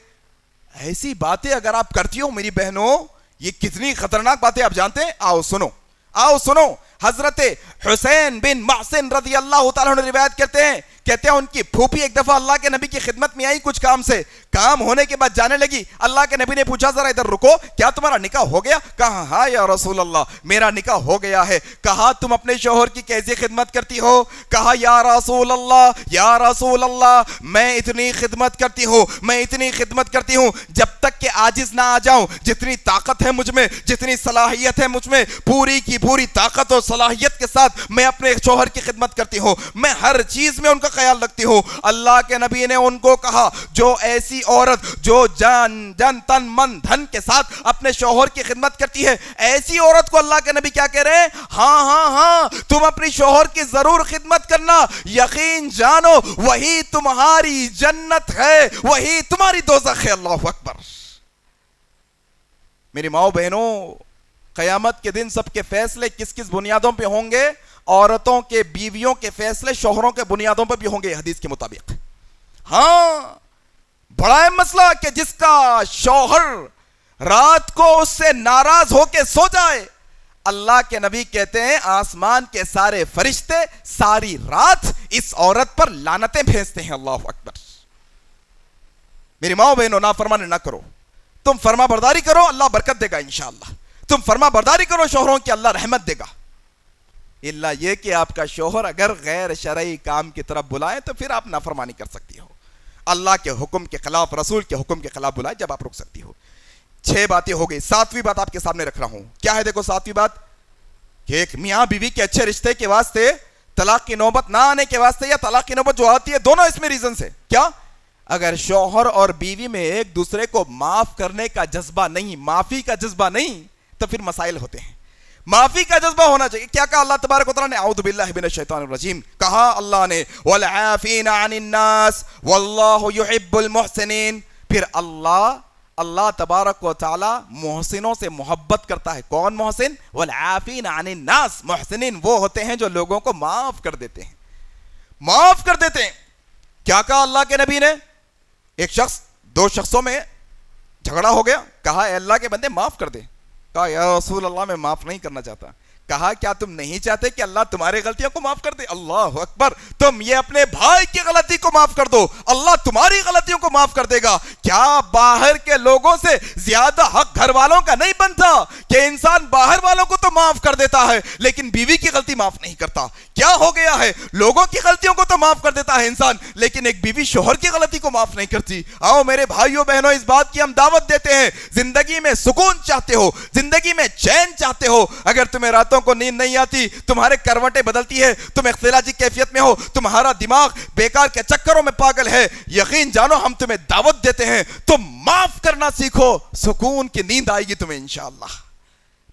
ایسی باتیں اگر آپ کرتی ہو میری بہنوں, یہ کتنی خطرناک باتیں آپ جانتے ہیں؟ آؤ سنو, آؤ سنو. حضرت حسین بن محسن رضی اللہ تعالیٰ عنہ روایت کرتے ہیں ان کی پھوپھی ایک دفعہ اللہ کے نبی کی خدمت میں آئی کچھ کام سے. کام ہونے کے بعد جانے لگی. اللہ کے نبی نے پوچھا ذرا ادھر رکو, کیا تمہارا نکاح ہو گیا؟ کہا ہاں یا رسول اللہ میرا نکاح ہو گیا ہے. کہا تم اپنے شوہر کی کیسی خدمت کرتی ہو؟ کہا یا رسول اللہ, یا رسول اللہ میں اتنی خدمت کرتی ہوں, میں اتنی خدمت کرتی ہوں جب تک کہ عاجز نہ آ جاؤں. جتنی طاقت ہے مجھ میں, جتنی صلاحیت ہے مجھ میں, پوری کی پوری طاقت اور صلاحیت کے ساتھ میں اپنے شوہر کی خدمت کرتی ہوں. میں ہر چیز میں ان کا خیال رکھتی ہوں. اللہ کے نبی نے ان کو کہا جو ایسی عورت جو جان تن من دھن کے ساتھ اپنے شوہر کی خدمت کرتی ہے, ایسی عورت کو اللہ کے نبی کیا کہہ رہے ہیں؟ ہاں ہاں ہاں تم اپنی شوہر کی ضرور خدمت کرنا, یقین جانو وہی تمہاری جنت ہے, وہی تمہاری دوزخ ہے. اللہ اکبر. میری ماؤں بہنوں, قیامت کے دن سب کے فیصلے کس کس بنیادوں پہ ہوں گے؟ عورتوں کے بیویوں کے فیصلے شوہروں کے بنیادوں پہ بھی ہوں گے حدیث کے مطابق. ہاں بڑا ہے مسئلہ کہ جس کا شوہر رات کو اس سے ناراض ہو کے سو جائے, اللہ کے نبی کہتے ہیں آسمان کے سارے فرشتے ساری رات اس عورت پر لعنتیں بھیجتے ہیں. اللہ اکبر. میری ماؤں بہنوں, نافرمانی نہ کرو, تم فرما برداری کرو, اللہ برکت دے گا انشاءاللہ. تم فرما برداری کرو شوہروں کی, اللہ رحمت دے گا. اللہ یہ کہ آپ کا شوہر اگر غیر شرعی کام کی طرف بلائے تو پھر آپ نافرمانی کر سکتی ہو. اللہ کے حکم کے خلاف, رسول کے حکم کے خلاف بلائے جب آپ رک سکتی ہو. 6 باتیں ہو گئی. 7ویں بات آپ کے سامنے رکھ رہا ہوں. کیا ہے دیکھو 7ویں بات, کہ ایک میاں بیوی کے اچھے رشتے کے واسطے طلاق کی نوبت نہ آنے کے واسطے, یا طلاق کی نوبت جو آتی ہے دونوں اس میں ریزن سے کیا, اگر شوہر اور بیوی میں ایک دوسرے کو معاف کرنے کا جذبہ نہیں, معافی کا جذبہ نہیں, تو پھر مسائل ہوتے ہیں. معافی کا جذبہ ہونا چاہیے. کیا کہا اللہ تبارک و تعالیٰ نے؟ اعوذ باللہ من الشیطان الرجیم. کہا اللہ نے والعافین عن الناس واللہ یحب المحسنین. پھر اللہ تبارک و تعالیٰ محسنوں سے محبت کرتا ہے. کون محسن؟ والعافین عن الناس. محسنین وہ ہوتے ہیں جو لوگوں کو معاف کر دیتے ہیں, معاف کر دیتے ہیں. کیا کہا اللہ کے نبی نے؟ ایک شخص 2 شخصوں میں جھگڑا ہو گیا, کہا اے اللہ کے بندے معاف کر دے. کہا یا رسول اللہ میں معاف نہیں کرنا چاہتا. کہا کیا تم نہیں چاہتے کہ اللہ تمہاری غلطیوں کو معاف کر دے؟ اللہ اکبر. تم یہ اپنے بھائی کی غلطی کو معاف کر دو, اللہ تمہاری غلطیوں کو معاف کر دے گا. کیا باہر کے لوگوں سے زیادہ حق گھر والوں کا نہیں بنتا کہ انسان باہر والوں کو تو معاف کر دیتا ہے لیکن بیوی کی غلطی معاف نہیں کرتا؟ کیا ہو گیا ہے, لوگوں کی غلطیوں کو تو معاف کر دیتا ہے انسان, لیکن ایک بیوی شوہر کی غلطی کو معاف نہیں کرتی. آؤ میرے بھائیوں بہنوں, اس بات کی ہم دعوت دیتے ہیں. زندگی میں سکون چاہتے ہو, زندگی میں چین چاہتے ہو, اگر تمہیں راتوں کو نیند نہیں آتی, تمہارے کروٹیں بدلتی ہے, تم اختلاجی کیفیت میں ہو, تمہارا دماغ بیکار کے چکروں میں پاگل ہے, یقین جانو ہم تمہیں دعوت دیتے ہیں تم معاف کرنا سیکھو, سکون کی نیند آئے گی تمہیں انشاءاللہ.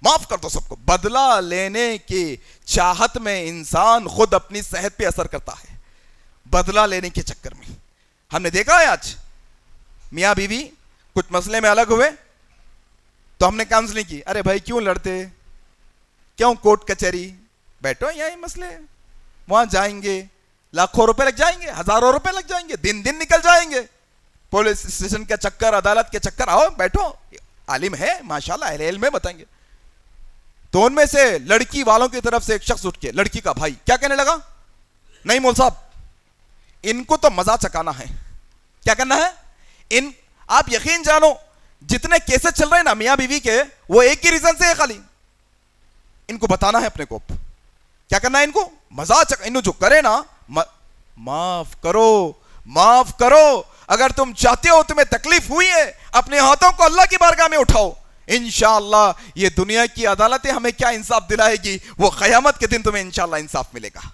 معاف کر دو سب کو. بدلہ لینے کی چاہت میں انسان خود اپنی صحت پہ اثر کرتا ہے, بدلہ لینے کے چکر میں. ہم نے دیکھا ہے آج میاں بیوی کچھ مسئلے میں الگ ہوئے تو ہم نے کاؤنسلنگ کی. ارے بھائی کیوں لڑتے, کیوں کورٹ کچہری, بیٹھو یہی مسئلے, وہاں جائیں گے لاکھوں روپے لگ جائیں گے, ہزاروں روپے لگ جائیں گے, دن نکل جائیں گے, پولیس اسٹیشن کا چکر, عدالت کے چکر. آؤ بیٹھو, عالم ہے ماشاءاللہ, اہل علم ہے, بتائیں گے. تو ان میں سے لڑکی والوں کی طرف سے ایک شخص اٹھ کے, لڑکی کا بھائی, کیا کہنے لگا؟ نہیں مول صاحب ان کو تو مزہ چکانا ہے. کیا کرنا ہے؟ آپ یقین جانو جتنے کیسز چل رہے ہیں نا میاں بیوی کے, وہ ایک ہی ریزن سے ہے خالی, ان کو بتانا ہے اپنے کو. کیا کرنا ہے ان کو؟ مزاج. انہوں جو کرے نا, معاف کرو, معاف کرو. اگر تم چاہتے ہو تمہیں تکلیف ہوئی ہے, اپنے ہاتھوں کو اللہ کی بارگاہ میں اٹھاؤ. انشاءاللہ یہ دنیا کی عدالتیں ہمیں کیا انصاف دلائے گی, وہ قیامت کے دن تمہیں انشاءاللہ انصاف ملے گا.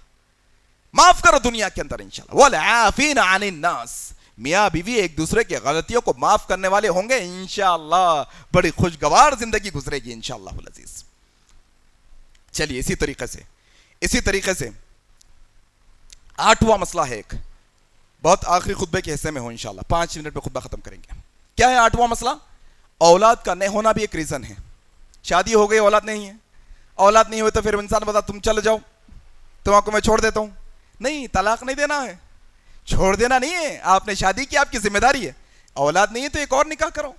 معاف کرو دنیا کے اندر انشاءاللہ. والعافین عن الناس. میاں بیوی ایک دوسرے کی غلطیوں کو معاف کرنے والے ہوں گے انشاءاللہ, بڑی خوشگوار زندگی گزرے گی انشاءاللہ العزیز. چلیے اسی طریقے سے 8واں مسئلہ ہے ایک, بہت آخری خطبے کے حصے میں ہو انشاءاللہ, 5 منٹ میں خطبہ ختم کریں گے. کیا ہے 8واں مسئلہ؟ اولاد کا نہیں ہونا بھی ایک ریزن ہے. شادی ہو گئی اولاد نہیں ہے, اولاد نہیں ہوئی تو پھر انسان بتا تم چل جاؤ, تم کو میں چھوڑ دیتا ہوں. نہیں, طلاق نہیں دینا ہے. چھوڑ دینا نہیں ہے. آپ نے شادی کی, آپ کی ذمہ داری ہے. اولاد نہیں ہے تو ایک اور نکاح کرو,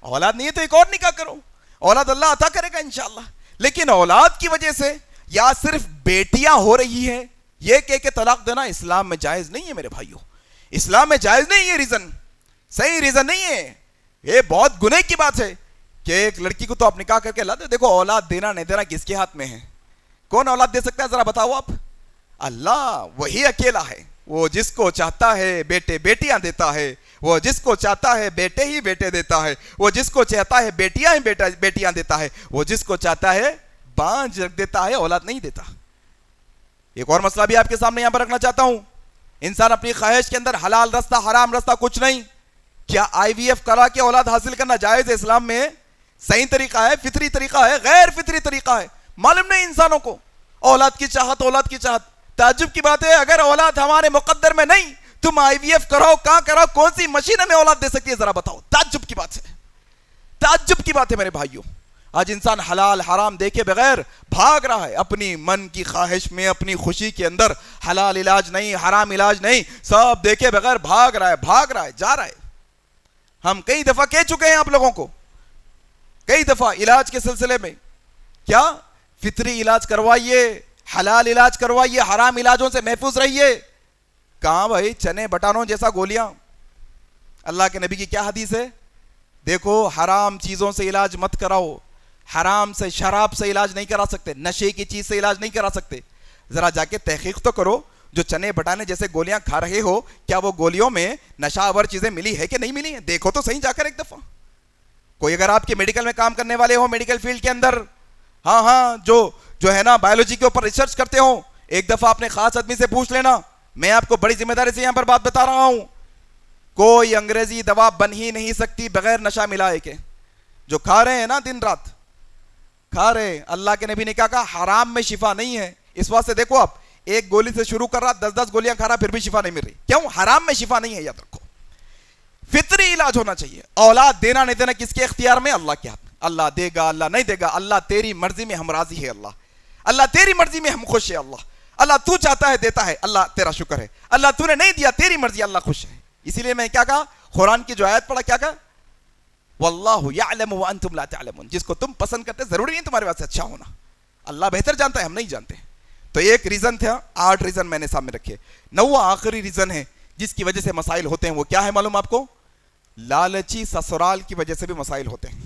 اولاد نہیں ہے تو ایک اور نکاح کرو, اولاد اللہ عطا کرے گا انشاءاللہ. لیکن اولاد کی وجہ سے یا صرف بیٹیاں ہو رہی ہیں یہ کہہ کے طلاق دینا اسلام میں جائز نہیں ہے میرے بھائیوں. اسلام میں جائز نہیں ہے. ریزن صحیح ریزن نہیں ہے. یہ بہت گناہ کی بات ہے کہ ایک لڑکی کو تو آپ نکاح کر کے لا دے. دیکھو اولاد دینا نہیں دینا کس کے ہاتھ میں ہے؟ کون اولاد دے سکتا ہے ذرا بتاؤ آپ؟ اللہ وہی اکیلا ہے. وہ جس کو چاہتا ہے بیٹے بیٹیاں دیتا ہے, وہ جس کو چاہتا ہے بیٹے ہی بیٹے دیتا ہے, وہ جس کو چاہتا ہے بیٹیاں ہی بیٹیاں دیتا ہے, وہ جس کو چاہتا ہے بانجھ رکھ دیتا ہے, اولاد نہیں دیتا. ایک اور مسئلہ بھی آپ کے سامنے یہاں پر رکھنا چاہتا ہوں. انسان اپنی خواہش کے اندر حلال رستہ حرام رستہ کچھ نہیں. کیا آئی وی ایف کرا کے اولاد حاصل کرنا جائز ہے اسلام میں؟ صحیح طریقہ ہے, فطری طریقہ ہے, غیر فطری طریقہ ہے؟ معلوم نہیں انسانوں کو اولاد کی چاہت, اولاد کی چاہت. تعجب کی بات ہے اگر اولاد ہمارے مقدر میں نہیں, تم آئی وی ایف کراؤ, کہاں کراؤ, کون سی مشین ہمیں اولاد دے سکتی ہے ذرا بتاؤ؟ تعجب کی بات ہے, تعجب کی بات ہے میرے بھائیوں. آج انسان حلال حرام دیکھے بغیر بھاگ رہا ہے اپنی من کی خواہش میں, اپنی خوشی کے اندر. حلال علاج نہیں, حرام علاج نہیں, سب دیکھے بغیر بھاگ رہا ہے, جا رہا ہے. ہم کئی دفعہ کہہ چکے ہیں آپ لوگوں کو, کئی دفعہ علاج کے سلسلے میں, کیا فطری علاج کروائیے, حلال علاج کروائیے, حرام علاجوں سے محفوظ رہیے. کہاں بھائی چنے بٹانوں جیسا گولیاں. اللہ کے نبی کی کیا حدیث ہے؟ دیکھو حرام چیزوں سے علاج مت کراؤ. حرام سے, شراب سے علاج نہیں کرا سکتے, نشے کی چیز سے علاج نہیں کرا سکتے. ذرا جا کے تحقیق تو کرو, جو چنے بٹانے جیسے گولیاں کھا رہے ہو کیا وہ گولیوں میں نشہ آور چیزیں ملی ہے کہ نہیں ملی ہیں؟ دیکھو تو صحیح جا کر ایک دفعہ. کوئی اگر آپ کے میڈیکل میں کام کرنے والے ہو, میڈیکل فیلڈ کے اندر, ہاں جو ہے نا بایولوجی کے اوپر ریسرچ کرتے ہو, ایک دفعہ اپنے خاص آدمی سے پوچھ لینا. میں آپ کو بڑی ذمہ داری سے یہاں پر بات بتا رہا ہوں, کوئی انگریزی دوا بن ہی نہیں سکتی بغیر نشہ ملائے کے. جو کھا رہے ہیں نا دن رات کھا رہے, اللہ کے نبی نے کیا کہا؟ حرام میں شفا نہیں ہے. اس واسطے دیکھو آپ ایک گولی سے شروع کر رہا, 10 گولیاں کھا رہا, پھر بھی شفا نہیں مل رہی. کیوں؟ حرام میں شفا نہیں ہے. یاد رکھو فطری علاج ہونا چاہیے. اولاد دینا نہیں دینا کس کے اختیار میں؟ اللہ کے ہاتھ میں. اللہ دے گا, اللہ نہیں دے گا, اللہ تیری مرضی میں ہم راضی ہے. اللہ تیری مرضی میں ہم خوش ہے. اللہ تو چاہتا ہے دیتا ہے, اللہ تیرا شکر ہے. اللہ تو نے نہیں دیا, تیری مرضی, اللہ خوش ہے. اسی لیے میں کیا کہا, قرآن کی جو آیت پڑھا, کیا کہا؟ واللہ یعلم وانتم لا تعلمون. جس کو تم پسند کرتے ضروری نہیں تمہارے واسطے اچھا ہونا, اللہ بہتر جانتا ہے, ہم نہیں جانتے. تو ایک ریزن تھا, 8 ریزن میں نے سامنے رکھے. 9واں آخری ریزن ہے جس کی وجہ سے مسائل ہوتے ہیں. وہ کیا ہے معلوم آپ کو؟ لالچی سسرال کی وجہ سے بھی مسائل ہوتے ہیں.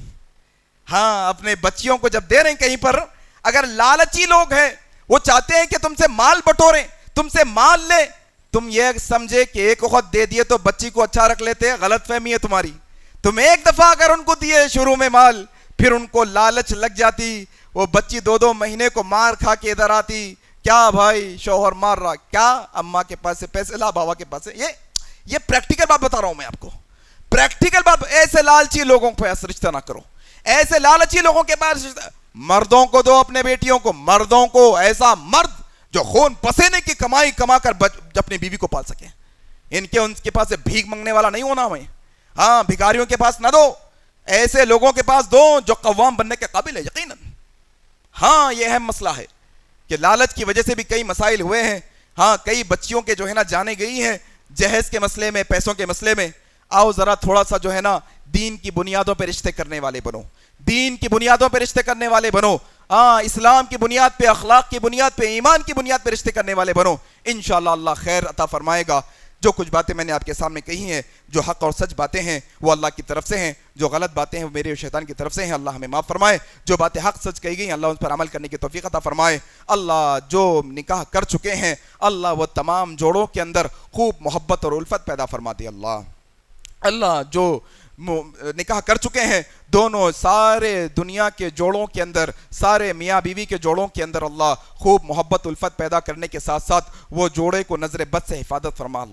ہاں, اپنے بچیوں کو جب دے رہے ہیں کہیں پر, اگر لالچی لوگ ہیں, وہ چاہتے ہیں کہ تم سے مال بٹوریں, تم سے مال لے, تم یہ سمجھے کہ ایک وقت دے دیے تو بچی کو اچھا رکھ لیتے, غلط فہمی ہے تمہاری. تم ایک دفعہ اگر ان کو دیے شروع میں مال, پھر ان کو لالچ لگ جاتی, وہ بچی 2 مہینے کو مار کھا کے ادھر آتی, کیا بھائی شوہر مار رہا, کیا اماں کے پاس سے پیسے لا, بابا کے پاس سے. یہ پریکٹیکل بات بتا رہا ہوں میں آپ کو, پریکٹیکل بات. ایسے لالچی لوگوں کے پاس رشتہ نہ کرو, ایسے لالچی لوگوں کے پاس رشتہ. مردوں کو دو اپنے بیٹیوں کو, مردوں کو, ایسا مرد جو خون پسینے کی کمائی کما کر اپنی بیوی کو پال سکے. ان کے پاس سے بھیک مانگنے والا نہیں ہونا ہمیں. ہاں, بھکاریوں کے پاس نہ دو, ایسے لوگوں کے پاس دو جو قوام بننے کے قابل ہے یقیناً. ہاں, یہ اہم مسئلہ ہے کہ لالچ کی وجہ سے بھی کئی مسائل ہوئے ہیں. ہاں, کئی بچیوں کے جو ہے نا جانے گئی ہیں جہیز کے مسئلے میں, پیسوں کے مسئلے میں. آؤ ذرا تھوڑا سا جو ہے نا دین کی بنیادوں پہ رشتے کرنے والے بنو, دین کی بنیادوں پہ رشتے کرنے والے بنو. ہاں, اسلام کی بنیاد پہ, اخلاق کی بنیاد پہ, ایمان کی بنیاد پہ رشتے کرنے والے بنو. انشاءاللہ اللہ خیر عطا فرمائے گا. جو کچھ باتیں میں نے آپ کے سامنے کہی ہیں, جو حق اور سچ باتیں ہیں وہ اللہ کی طرف سے ہیں, جو غلط باتیں ہیں وہ میرے اور شیطان کی طرف سے ہیں. اللہ ہمیں معاف فرمائے. جو باتیں حق سچ کہی گئی اللہ ان پر عمل کرنے کی توفیق عطا فرمائے. اللہ جو نکاح کر چکے ہیں, اللہ وہ تمام جوڑوں کے اندر خوب محبت اور الفت پیدا فرما دے. اللہ جو نکاح کر چکے ہیں دونوں سارے دنیا کے جوڑوں کے اندر, سارے میاں بیوی کے جوڑوں کے اندر اللہ خوب محبت الفت پیدا کرنے کے ساتھ ساتھ وہ جوڑے کو نظر بد سے حفاظت فرما.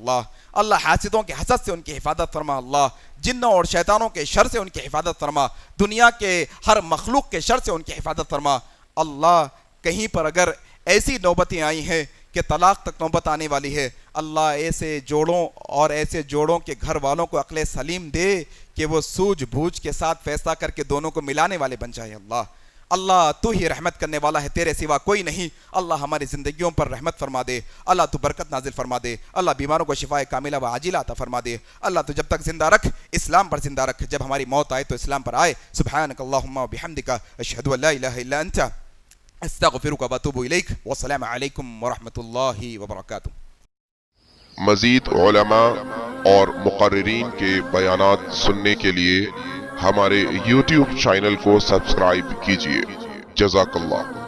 اللہ حاسدوں کے حسد سے ان کی حفاظت فرما. اللہ جنوں اور شیطانوں کے شر سے ان کی حفاظت فرما. دنیا کے ہر مخلوق کے شر سے ان کی حفاظت فرما. اللہ کہیں پر اگر ایسی نوبتیں آئی ہیں کہ طلاق تک نوبت آنے والی ہے, اللہ ایسے جوڑوں اور ایسے جوڑوں کے گھر والوں کو عقل سلیم دے کہ وہ سوجھ بوجھ کے ساتھ فیصلہ کر کے دونوں کو ملانے والے بن جائے. اللہ تو ہی رحمت کرنے والا ہے، تیرے سوا کوئی نہیں۔ اللہ ہماری زندگیوں پر رحمت فرما دے، اللہ تو برکت نازل فرما دے، اللہ بیماروں کو شفائے کاملہ و عاجلہ عطا فرما دے۔ اللہ تو جب تک زندہ رکھ، اسلام پر زندہ رکھ، جب ہماری موت آئے تو اسلام پر آئے۔ سبحانک اللہم و بحمدک، اشہد ان لا الہ الا انت، استغفرک و اتوب الیک، والسلام علیکم ورحمۃ اللہ وبرکاتہ۔ مزید علماء اور مقررین کے بیانات سننے کے لیے ہمارے YouTube چینل کو سبسکرائب کیجیے۔ جزاک اللہ۔